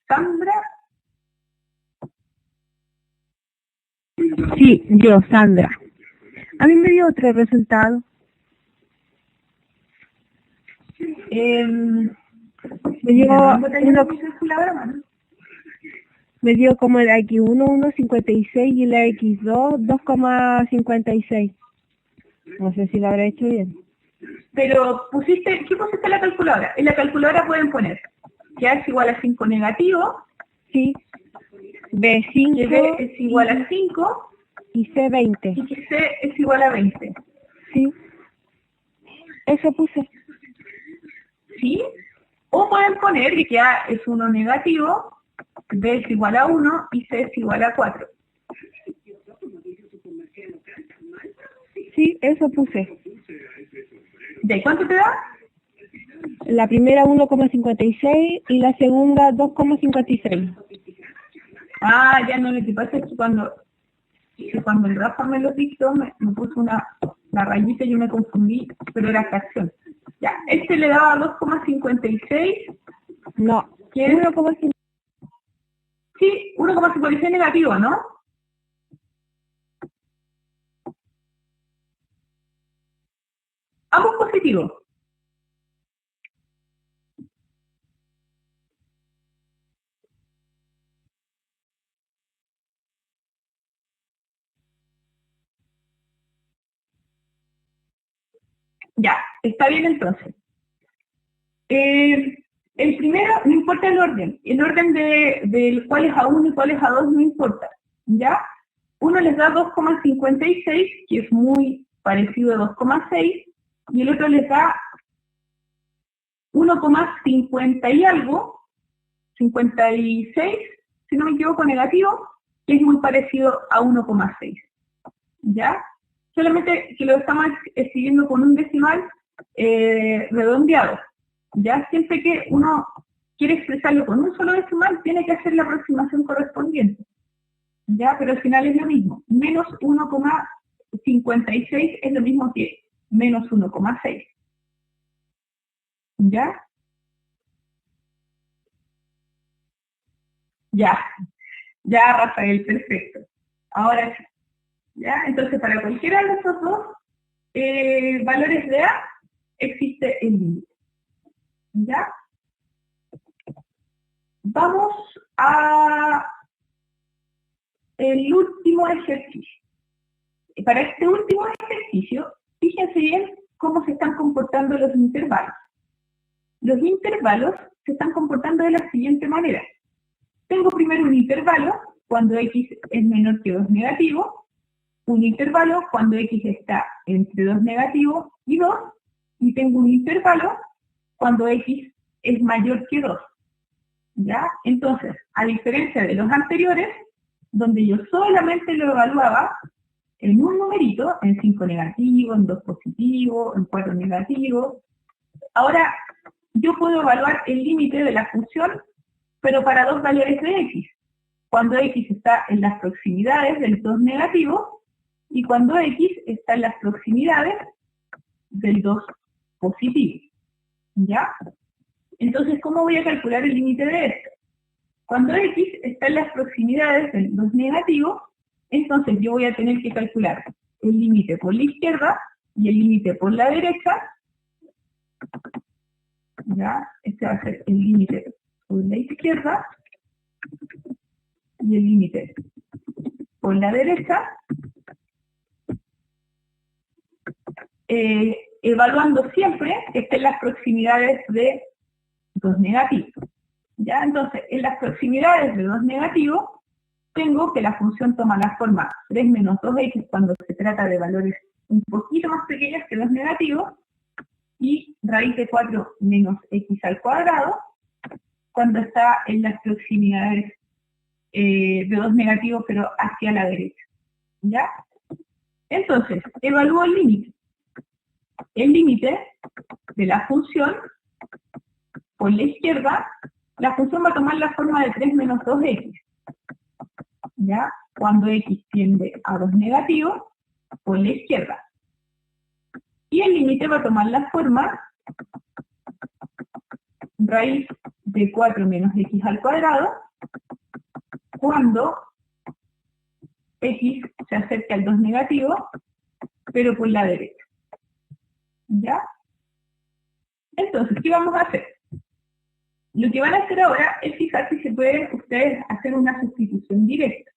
Sandra. Sí, yo, Sandra. A mí me dio otro resultado. Me dio como la X1, 1,56 y la X2, 2,56. No sé si lo habrá hecho bien. Pero ¿qué pusiste en la calculadora? En la calculadora pueden poner que A es igual a 5 negativo. Sí. B5. Que B es igual a 5. Y C 20. Y que C es igual a 20. Sí. Eso puse. ¿Sí? O pueden poner que A es 1 negativo, B es igual a 1 y C es igual a 4. Sí, eso puse. ¿De cuánto te da? La primera 1,56 y la segunda 2,56. Ah, ya no, lo que pasa es que cuando el Rafa me lo dictó, me puso una rayita y yo me confundí, pero era fracción. Ya, este le daba 2,56. No, 1,56. Sí, 1,56 negativo, ¿no? Ambos positivos. Ya, está bien entonces. El primero, no importa el orden del cuál es A1 y cuál es A2 no importa, ¿ya? Uno les da 2,56, que es muy parecido a 2,6, y el otro les da 1,50 y algo, 56, si no me equivoco, negativo, que es muy parecido a 1,6, ¿ya? Solamente que lo estamos escribiendo con un decimal redondeado. Ya siempre que uno quiere expresarlo con un solo decimal, tiene que hacer la aproximación correspondiente. Ya, pero al final es lo mismo. Menos 1,56 es lo mismo que menos 1,6. ¿Ya? Ya, ya, Rafael, perfecto. Ahora sí. ¿Ya? Entonces, para cualquiera de estos dos valores de A, existe el límite. ¿Ya? Vamos a el último ejercicio. Para este último ejercicio, fíjense bien cómo se están comportando los intervalos. Los intervalos se están comportando de la siguiente manera. Tengo primero un intervalo cuando X es menor que 2 negativo, un intervalo cuando X está entre 2 negativo y 2, y tengo un intervalo cuando X es mayor que 2. ¿Ya? Entonces, a diferencia de los anteriores, donde yo solamente lo evaluaba en un numerito, en 5 negativo, en 2 positivo, en 4 negativo, ahora yo puedo evaluar el límite de la función, pero para dos valores de X. Cuando X está en las proximidades del 2 negativo y cuando X está en las proximidades del 2 positivo. ¿Ya? Entonces, ¿cómo voy a calcular el límite de esto? Cuando X está en las proximidades del 2 negativo, entonces yo voy a tener que calcular el límite por la izquierda y el límite por la derecha. ¿Ya? Este va a ser el límite por la izquierda y el límite por la derecha, evaluando siempre que estén las proximidades de 2 negativos. ¿Ya? Entonces, en las proximidades de 2 negativos, tengo que la función toma la forma 3 menos 2x cuando se trata de valores un poquito más pequeños que 2 negativos, y raíz de 4 menos x al cuadrado, cuando está en las proximidades de 2 negativos, pero hacia la derecha. ¿Ya? Entonces, evalúo el límite. El límite de la función por la izquierda, la función va a tomar la forma de 3 menos 2x. ¿Ya? Cuando x tiende a 2 negativo, por la izquierda. Y el límite va a tomar la forma raíz de 4 menos x al cuadrado, cuando x se acerca al 2 negativo, pero por la derecha. ¿Ya? Entonces, ¿qué vamos a hacer? Lo que van a hacer ahora es fijar si se pueden ustedes hacer una sustitución directa.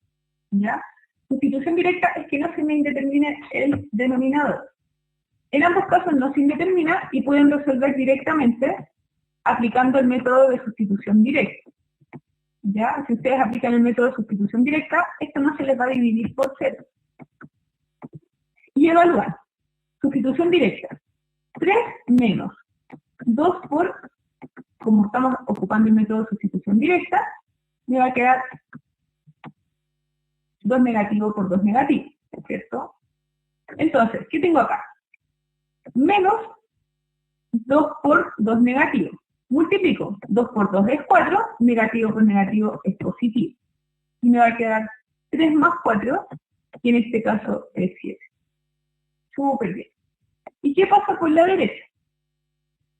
¿Ya? Sustitución directa es que no se me indetermine el denominador. En ambos casos no se indetermina y pueden resolver directamente aplicando el método de sustitución directa. ¿Ya? Si ustedes aplican el método de sustitución directa, esto no se les va a dividir por 0. Y evaluar. Sustitución directa. 3 menos 2 por, como estamos ocupando el método de sustitución directa, me va a quedar 2 negativo por 2 negativo, ¿cierto? Entonces, ¿qué tengo acá? Menos 2 por 2 negativo. Multiplico. 2 por 2 es 4, negativo por negativo es positivo. Y me va a quedar 3 más 4, que en este caso es 7. Súper bien. ¿Y qué pasa por la derecha?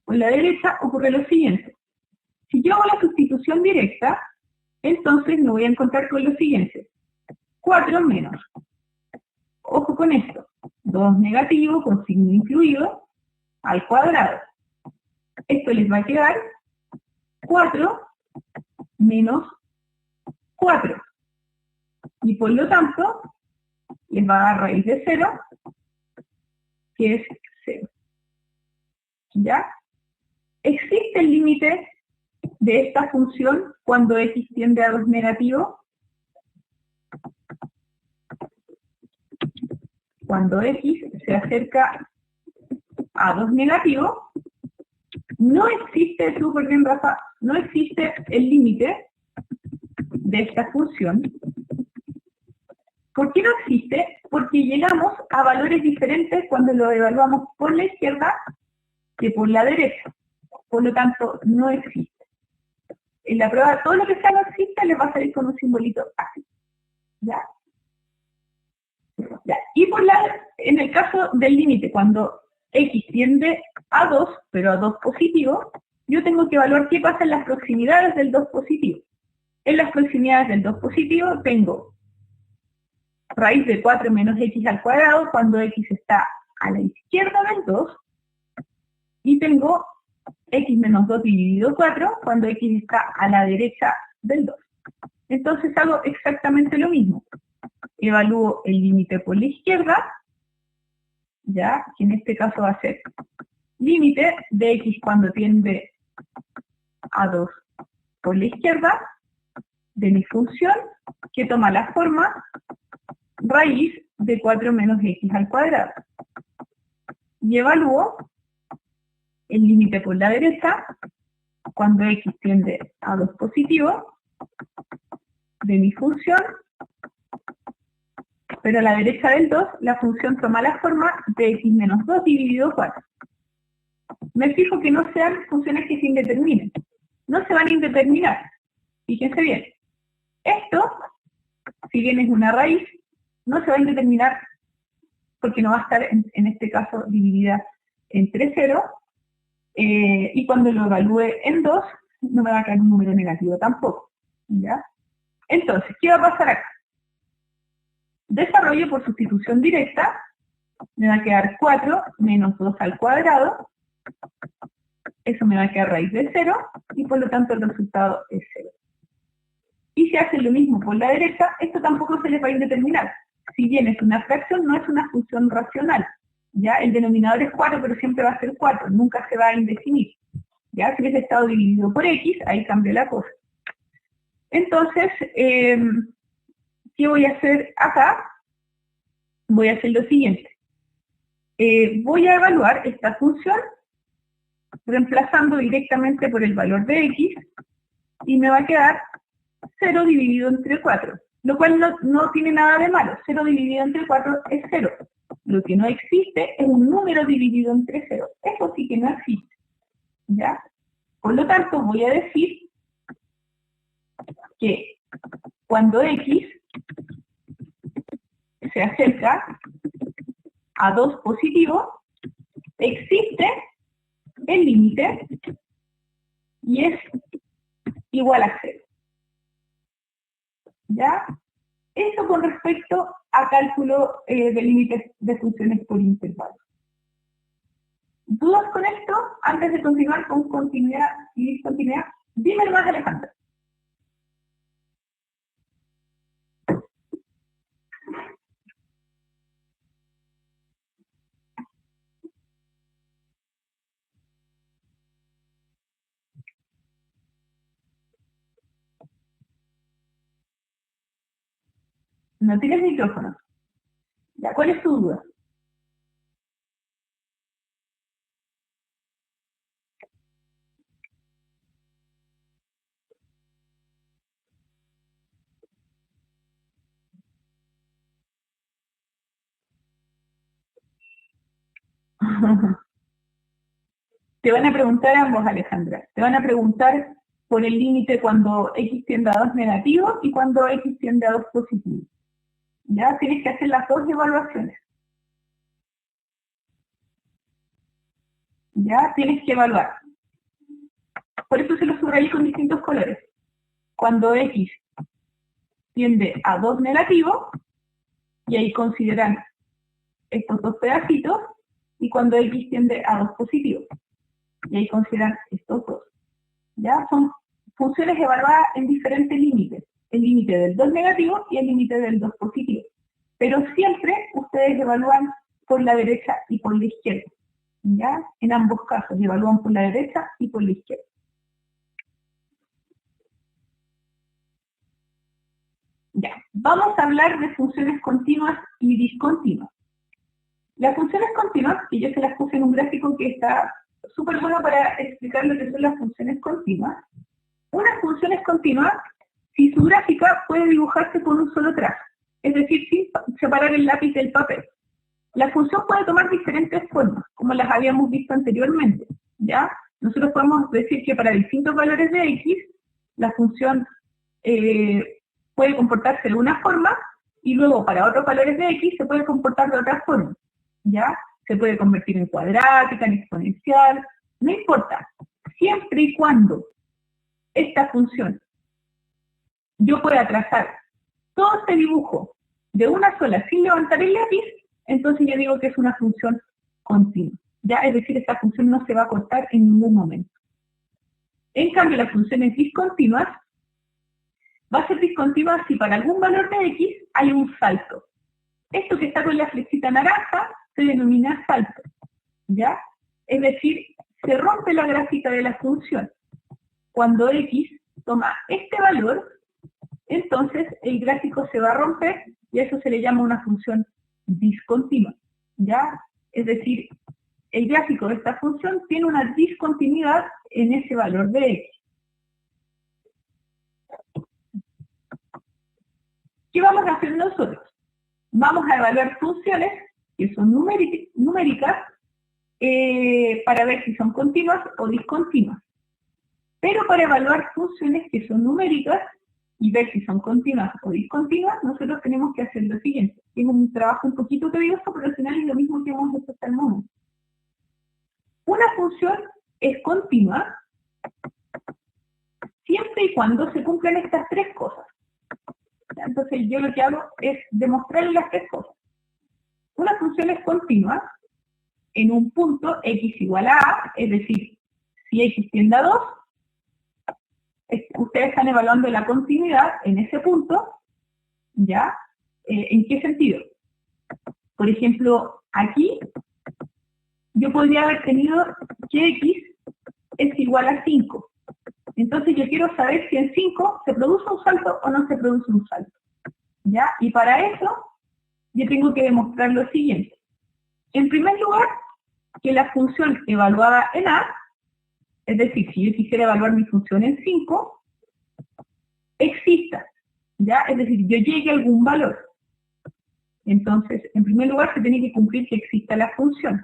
Por la derecha ocurre lo siguiente. Si yo hago la sustitución directa, entonces me voy a encontrar con lo siguiente. 4 menos. Ojo con esto. 2 negativo con signo incluido al cuadrado. Esto les va a quedar 4 menos 4. Y por lo tanto, les va a dar raíz de 0, que es 0. ¿Ya? ¿Existe el límite de esta función cuando x tiende a 2 negativo? Cuando x se acerca a 2 negativo, no existe, súper bien Rafa, no existe el límite de esta función. ¿Por qué no existe? Porque llegamos a valores diferentes cuando lo evaluamos por la izquierda que por la derecha. Por lo tanto, no existe. En la prueba, todo lo que sea no existe, les va a salir con un simbolito así. ¿Ya? Ya. Y en el caso del límite, cuando x tiende a 2, pero a 2 positivo, yo tengo que evaluar qué pasa en las proximidades del 2 positivo. En las proximidades del 2 positivo tengo raíz de 4 menos x al cuadrado cuando x está a la izquierda del 2, y tengo x menos 2 dividido 4 cuando x está a la derecha del 2. Entonces hago exactamente lo mismo. Evalúo el límite por la izquierda, ya, que en este caso va a ser límite de x cuando tiende a 2 por la izquierda de mi función, que toma la forma raíz de 4 menos x al cuadrado. Y evalúo el límite por la derecha cuando x tiende a 2 positivo de mi función, pero a la derecha del 2 la función toma la forma de x menos 2 dividido 4. Me fijo que no sean funciones que se indeterminen. No se van a indeterminar. Fíjense bien. Esto, si bien es una raíz, no se va a indeterminar porque no va a estar, en este caso, dividida entre 0. Y cuando lo evalúe en 2, no me va a quedar un número negativo tampoco. ¿Ya? Entonces, ¿qué va a pasar acá? Desarrollo por sustitución directa, me va a quedar 4 menos 2 al cuadrado, eso me va a quedar raíz de 0, y por lo tanto el resultado es 0. Y si hacen lo mismo por la derecha, esto tampoco se les va a indeterminar. Si bien es una fracción, no es una función racional. ¿Ya? El denominador es 4, pero siempre va a ser 4, nunca se va a indefinir. ¿Ya? Si hubiese estado dividido por x, ahí cambia la cosa. Entonces, ¿qué voy a hacer acá? Voy a hacer lo siguiente. Voy a evaluar esta función reemplazando directamente por el valor de x, y me va a quedar 0 dividido entre 4, lo cual no tiene nada de malo. 0 dividido entre 4 es 0. Lo que no existe es un número dividido entre 0. Eso sí que no existe. ¿Ya? Por lo tanto, voy a decir que cuando x se acerca a 2 positivo, existe el límite y es igual a 0. ¿Ya? Eso con respecto a cálculo de límites de funciones por intervalo. ¿Dudas con esto? Antes de continuar con continuidad y discontinuidad, dímelo más, Alejandra. No tienes micrófono. ¿Ya? ¿Cuál es tu duda? Te van a preguntar ambos, Alejandra. Te van a preguntar por el límite cuando x tiende a 2 negativo y cuando x tiende a 2 positivo. ¿Ya? Tienes que hacer las dos evaluaciones. ¿Ya? Tienes que evaluar. Por eso se lo subrayé con distintos colores. Cuando x tiende a 2 negativo, y ahí consideran estos dos pedacitos, y cuando x tiende a 2 positivo, y ahí consideran estos dos. ¿Ya? Son funciones evaluadas en diferentes límites. El límite del 2 negativo y el límite del 2 positivo. Pero siempre ustedes evalúan por la derecha y por la izquierda. ¿Ya? En ambos casos, evalúan por la derecha y por la izquierda. Ya, vamos a hablar de funciones continuas y discontinuas. Las funciones continuas, que yo se las puse en un gráfico que está súper bueno para explicar lo que son las funciones continuas. Una función es continua si su gráfica puede dibujarse con un solo trazo, es decir, sin separar el lápiz del papel. La función puede tomar diferentes formas, como las habíamos visto anteriormente, ¿ya? Nosotros podemos decir que para distintos valores de x, la función puede comportarse de una forma, y luego para otros valores de x se puede comportar de otra forma, ¿ya? Se puede convertir en cuadrática, en exponencial, no importa, siempre y cuando esta función yo pueda trazar todo este dibujo de una sola sin levantar el lápiz, entonces yo digo que es una función continua, ¿ya? Es decir, esta función no se va a cortar en ningún momento. En cambio, las funciones discontinuas va a ser discontinua si para algún valor de x hay un salto. Esto que está con la flechita naranja se denomina salto, ¿ya? Es decir, se rompe la gráfica de la función. Cuando x toma este valor, entonces el gráfico se va a romper y a eso se le llama una función discontinua, ¿ya? Es decir, el gráfico de esta función tiene una discontinuidad en ese valor de x. ¿Qué vamos a hacer nosotros? Vamos a evaluar funciones que son numéricas para ver si son continuas o discontinuas. Pero para evaluar funciones que son numéricas y ver si son continuas o discontinuas, nosotros tenemos que hacer lo siguiente. Es un trabajo un poquito tedioso, pero al final es lo mismo que hemos hecho hasta el momento. Una función es continua siempre y cuando se cumplan estas tres cosas. Entonces yo lo que hago es demostrarle las tres cosas. Una función es continua en un punto x igual a, es decir, si x tiende a 2, ustedes están evaluando la continuidad en ese punto, ¿ya? ¿En qué sentido? Por ejemplo, aquí yo podría haber tenido que x es igual a 5. Entonces yo quiero saber si en 5 se produce un salto o no se produce un salto, ¿ya? Y para eso yo tengo que demostrar lo siguiente. En primer lugar, que la función evaluada en a, es decir, si yo quisiera evaluar mi función en 5, exista, ¿ya? Es decir, yo llegue a algún valor. Entonces, en primer lugar, se tiene que cumplir que exista la función.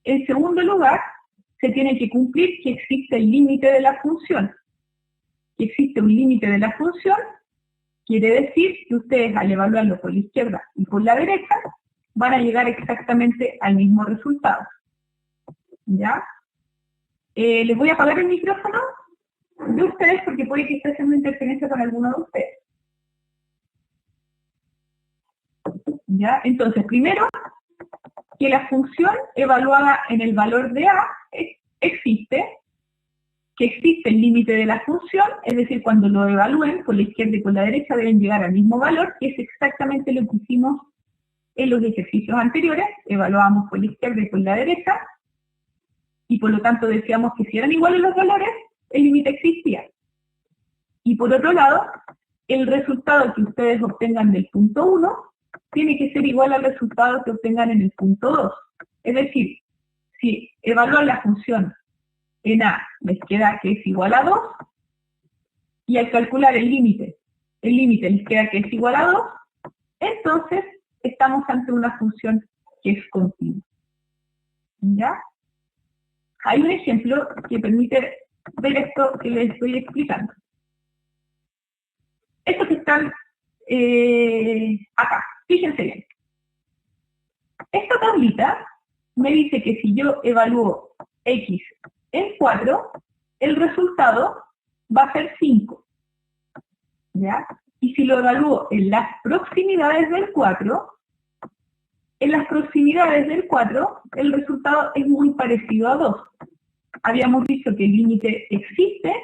En segundo lugar, se tiene que cumplir que existe el límite de la función. Que existe un límite de la función quiere decir que ustedes al evaluarlo por la izquierda y por la derecha van a llegar exactamente al mismo resultado. ¿Ya? Les voy a apagar el micrófono de ustedes porque puede que esté haciendo interferencia con alguno de ustedes. ¿Ya? Entonces, primero, que la función evaluada en el valor de A existe, que existe el límite de la función, es decir, cuando lo evalúen por la izquierda y por la derecha deben llegar al mismo valor, que es exactamente lo que hicimos en los ejercicios anteriores, evaluábamos por la izquierda y por la derecha, y por lo tanto decíamos que si eran iguales los valores, el límite existía. Y por otro lado, el resultado que ustedes obtengan del punto 1 tiene que ser igual al resultado que obtengan en el punto 2. Es decir, si evalúan la función en A les queda que es igual a 2, y al calcular el límite les queda que es igual a 2, entonces estamos ante una función que es continua. ¿Ya? Hay un ejemplo que permite ver esto que les estoy explicando. Estos que están acá, fíjense bien. Esta tablita me dice que si yo evalúo x en 4, el resultado va a ser 5. ¿Ya? Y si lo evalúo en las proximidades del 4, en las proximidades del 4, el resultado es muy parecido a 2. Habíamos dicho que el límite existe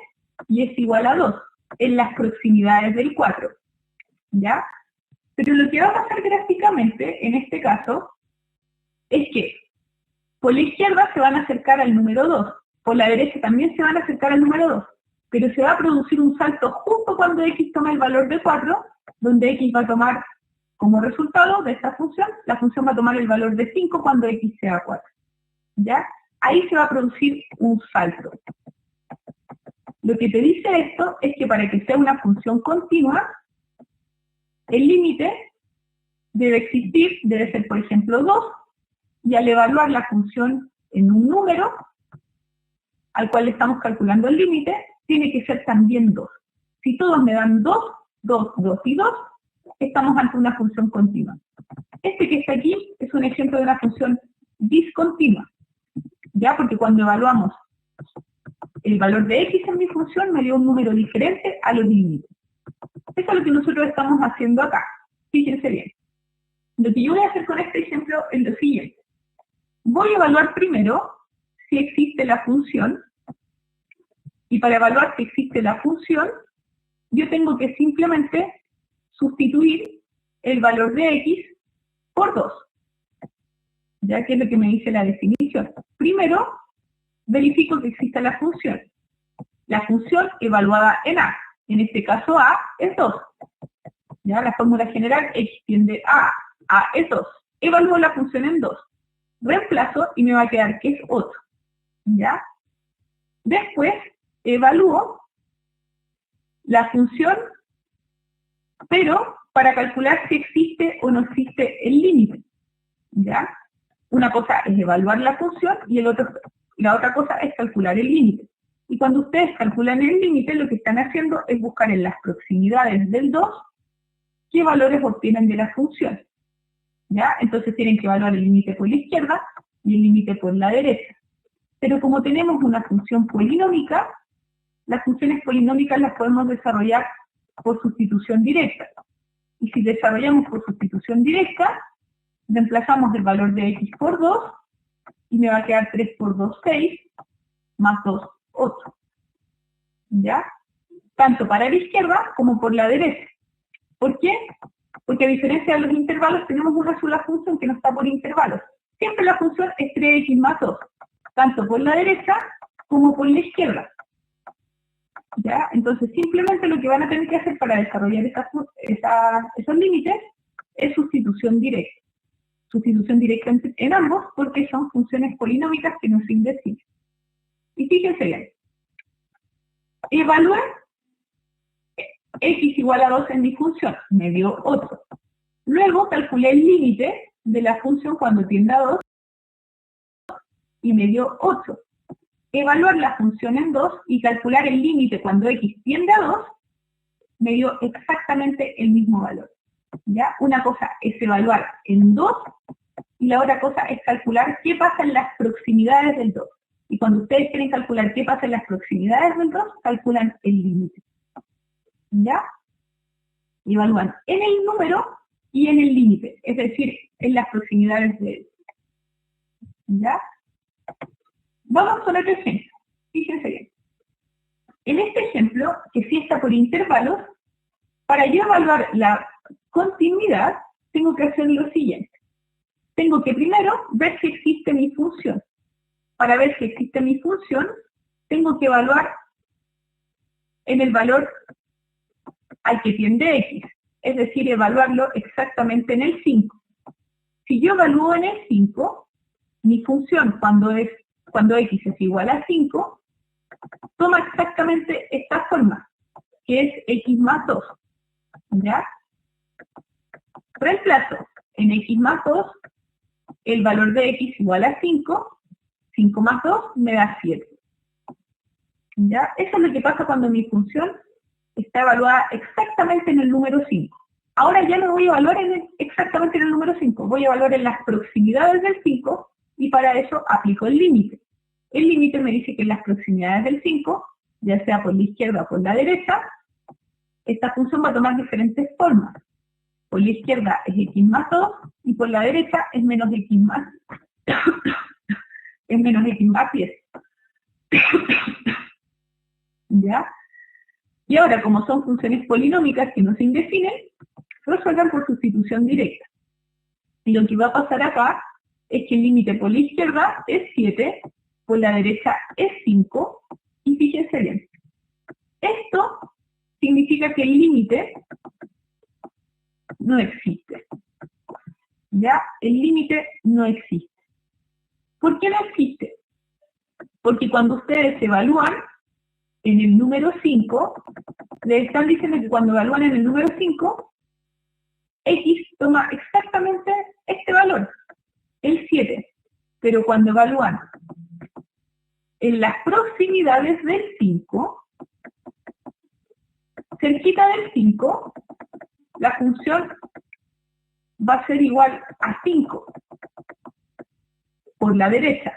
y es igual a 2 en las proximidades del 4. ¿Ya? Pero lo que vamos a hacer gráficamente, en este caso, es que por la izquierda se van a acercar al número 2, por la derecha también se van a acercar al número 2, pero se va a producir un salto justo cuando x toma el valor de 4, donde x va a tomar como resultado de esta función, la función va a tomar el valor de 5 cuando x sea 4. ¿Ya? Ahí se va a producir un salto. Lo que te dice esto es que para que sea una función continua, el límite debe existir, debe ser por ejemplo 2, y al evaluar la función en un número, al cual le estamos calculando el límite, tiene que ser también 2. Si todos me dan 2, 2, 2 y 2, estamos ante una función continua. Este que está aquí es un ejemplo de una función discontinua, ¿ya? Porque cuando evaluamos el valor de x en mi función me dio un número diferente a los límites. Eso es lo que nosotros estamos haciendo acá. Fíjense bien. Lo que yo voy a hacer con este ejemplo es lo siguiente. Voy a evaluar primero si existe la función, y para evaluar si existe la función, yo tengo que simplemente sustituir el valor de x por 2. Ya que es lo que me dice la definición. Primero, verifico que exista la función. La función evaluada en A. En este caso A es 2. Ya la fórmula general x tiende a A es 2. Evalúo la función en 2. Reemplazo y me va a quedar que es 8. ¿Ya? Después evalúo la función, pero para calcular si existe o no existe el límite. ¿Ya? Una cosa es evaluar la función y la otra cosa es calcular el límite. Y cuando ustedes calculan el límite, lo que están haciendo es buscar en las proximidades del 2 qué valores obtienen de la función. ¿Ya? Entonces tienen que evaluar el límite por la izquierda y el límite por la derecha. Pero como tenemos una función polinómica, las funciones polinómicas las podemos desarrollar por sustitución directa. Y si desarrollamos por sustitución directa, reemplazamos el valor de x por 2 y me va a quedar 3 por 2, 6, más 2, 8. ¿Ya? Tanto para la izquierda como por la derecha. ¿Por qué? Porque a diferencia de los intervalos, tenemos una sola función que no está por intervalos. Siempre la función es 3x más 2, tanto por la derecha como por la izquierda. ¿Ya? Entonces, simplemente lo que van a tener que hacer para desarrollar esos límites es sustitución directa. Sustitución directa en ambos porque son funciones polinómicas que no se indefinen. Y fíjense bien. Evalué x igual a 2 en mi función, me dio 8. Luego calculé el límite de la función cuando tiende a 2 y me dio 8. evaluar la función en 2 y calcular el límite cuando x tiende a 2, me dio exactamente el mismo valor. ¿Ya? Una cosa es evaluar en 2 y la otra cosa es calcular qué pasa en las proximidades del 2. Y cuando ustedes quieren calcular qué pasa en las proximidades del 2, calculan el límite. ¿Ya? Evalúan en el número y en el límite, es decir, en las proximidades de él. ¿Ya? Vamos con otro ejemplo. Fíjense bien. En este ejemplo, que sí está por intervalos, para yo evaluar la continuidad, tengo que hacer lo siguiente. Tengo que primero ver si existe mi función. Para ver si existe mi función, tengo que evaluar en el valor al que tiende x, es decir, evaluarlo exactamente en el 5. Si yo evalúo en el 5, mi función cuando x es igual a 5, toma exactamente esta forma, que es x más 2. ¿Ya? Reemplazo en x más 2 el valor de x igual a 5, 5 más 2 me da 7. ¿Ya? Eso es lo que pasa cuando mi función está evaluada exactamente en el número 5. Ahora ya no voy a evaluar exactamente en el número 5, voy a evaluar en las proximidades del 5 y para eso aplico el límite. El límite me dice que en las proximidades del 5, ya sea por la izquierda o por la derecha, esta función va a tomar diferentes formas. Por la izquierda es x más 2 y por la derecha es menos x más es menos x más 10. ¿Ya? Y ahora, como son funciones polinómicas que no se indefinen, resuelvan por sustitución directa. Y lo que va a pasar acá es que el límite por la izquierda es 7, por la derecha es 5, y fíjense bien. Esto significa que el límite no existe. ¿Ya? El límite no existe. ¿Por qué no existe? Porque cuando ustedes evalúan en el número 5, les están diciendo que cuando evalúan en el número 5, x toma exactamente este valor, el 7. Pero cuando evalúan en las proximidades del 5, cerquita del 5, la función va a ser igual a 5 por la derecha.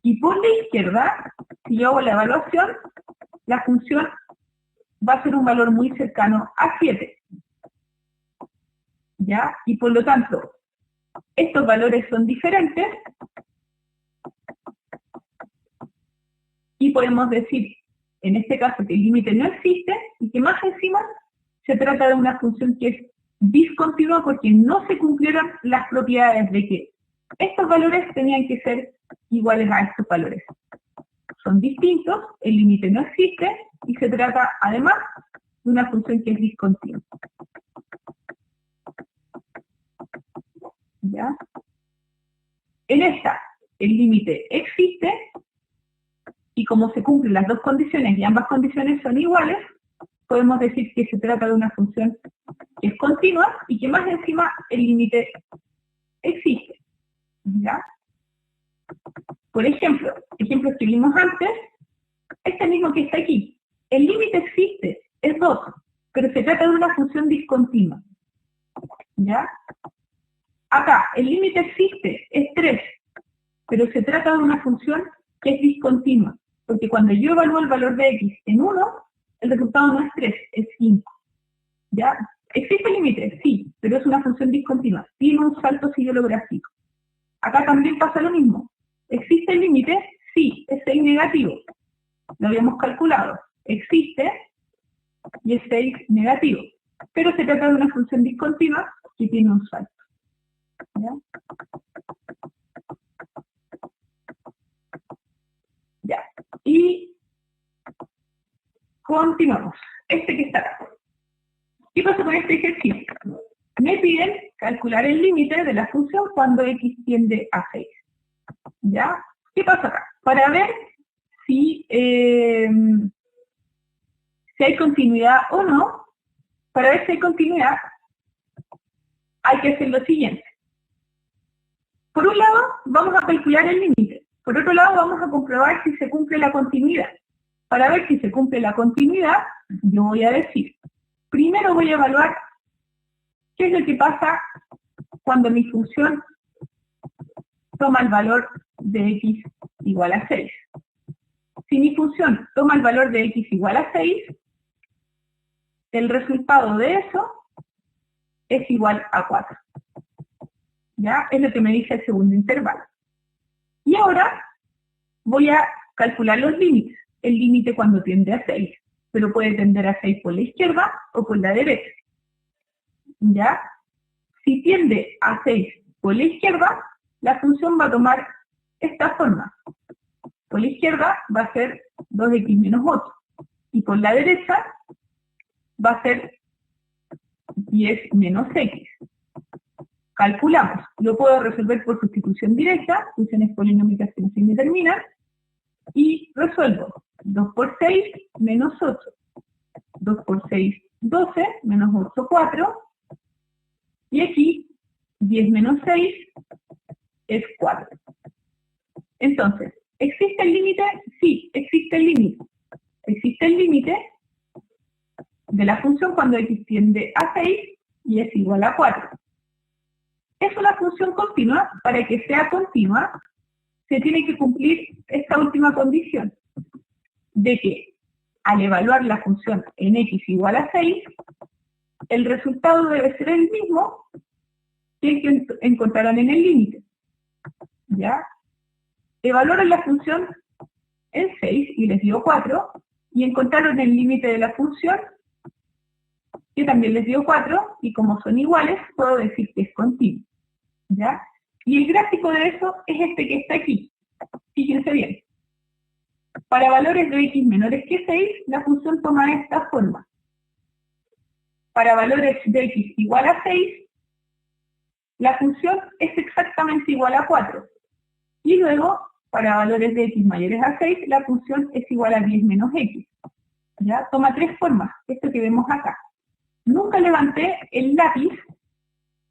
Y por la izquierda, si yo hago la evaluación, la función va a ser un valor muy cercano a 7. ¿Ya? Y por lo tanto, estos valores son diferentes y podemos decir, en este caso, que el límite no existe y que más encima se trata de una función que es discontinua porque no se cumplieron las propiedades de que estos valores tenían que ser iguales a estos valores. Son distintos, el límite no existe y se trata además de una función que es discontinua. ¿Ya? En esta, el límite existe y como se cumplen las dos condiciones y ambas condiciones son iguales, podemos decir que se trata de una función que es continua y que más encima el límite existe. ¿Ya? Por ejemplo, ejemplos que vimos antes, este mismo que está aquí. El límite existe, es 2, pero se trata de una función discontinua. ¿Ya? Acá, el límite existe, es 3, pero se trata de una función que es discontinua, porque cuando yo evalúo el valor de x en 1, el resultado no es 3, es 5. ¿Ya? ¿Existe el límite? Sí, pero es una función discontinua. Tiene un salto si yo lo grafico. Acá también pasa lo mismo. ¿Existe el límite? Sí, es 6 negativo. Lo habíamos calculado. Existe y es 6 negativo. Pero se trata de una función discontinua que tiene un salto. ¿Ya? Ya. Y continuamos. Este que está acá. ¿Qué pasa con este ejercicio? Me piden calcular el límite de la función cuando x tiende a 6. ¿Ya? ¿Qué pasa acá? Para ver si hay continuidad o no, para ver si hay continuidad, hay que hacer lo siguiente. Por un lado, vamos a calcular el límite. Por otro lado, vamos a comprobar si se cumple la continuidad. Para ver si se cumple la continuidad, yo voy a decir, primero voy a evaluar qué es lo que pasa cuando mi función toma el valor de x igual a 6. Si mi función toma el valor de x igual a 6, el resultado de eso es igual a 4. ¿Ya? Es lo que me dice el segundo intervalo. Y ahora voy a calcular los límites. El límite cuando tiende a 6, pero puede tender a 6 por la izquierda o por la derecha. ¿Ya? Si tiende a 6 por la izquierda, la función va a tomar esta forma. Por la izquierda va a ser 2x menos 8. Y por la derecha va a ser 10 menos x. Calculamos. Lo puedo resolver por sustitución directa, funciones polinómicas que no se determinan, y resuelvo. 2 por 6 menos 8. 2 por 6, 12, menos 8, 4. Y aquí, 10 menos 6 es 4. Entonces, ¿existe el límite? Sí, existe el límite. Existe el límite de la función cuando x tiende a 6 y es igual a 4. Es una función continua. Para que sea continua, se tiene que cumplir esta última condición, de que al evaluar la función en x igual a 6, el resultado debe ser el mismo que el que encontraron en el límite. ¿Ya? Evaluaron la función en 6 y les dio 4, y encontraron el límite de la función, que también les dio 4, y como son iguales, puedo decir que es continuo. ¿Ya? Y el gráfico de eso es este que está aquí. Fíjense bien. Para valores de x menores que 6, la función toma esta forma. Para valores de x igual a 6, la función es exactamente igual a 4. Y luego, para valores de x mayores a 6, la función es igual a 10 menos x. ¿Ya? Toma tres formas, esto que vemos acá. Nunca levanté el lápiz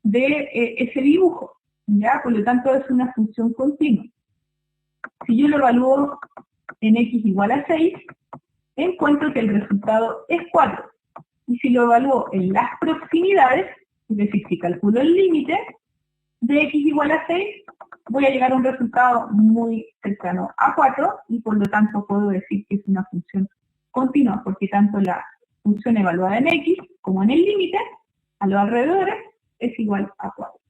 de ese dibujo, ¿ya? Por lo tanto es una función continua. Si yo lo evalúo en x igual a 6, encuentro que el resultado es 4. Y si lo evalúo en las proximidades, es decir, si calculo el límite de x igual a 6, voy a llegar a un resultado muy cercano a 4, y por lo tanto puedo decir que es una función continua, porque tanto la función evaluada en x como en el límite, a los alrededores, es igual a 4.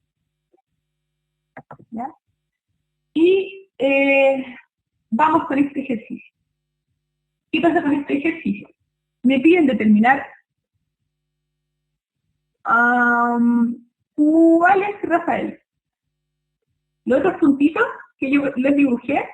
¿Ya? Y vamos con este ejercicio. ¿Qué pasa con este ejercicio? Me piden determinar cuál es Rafael. Los otros puntitos que yo les dibujé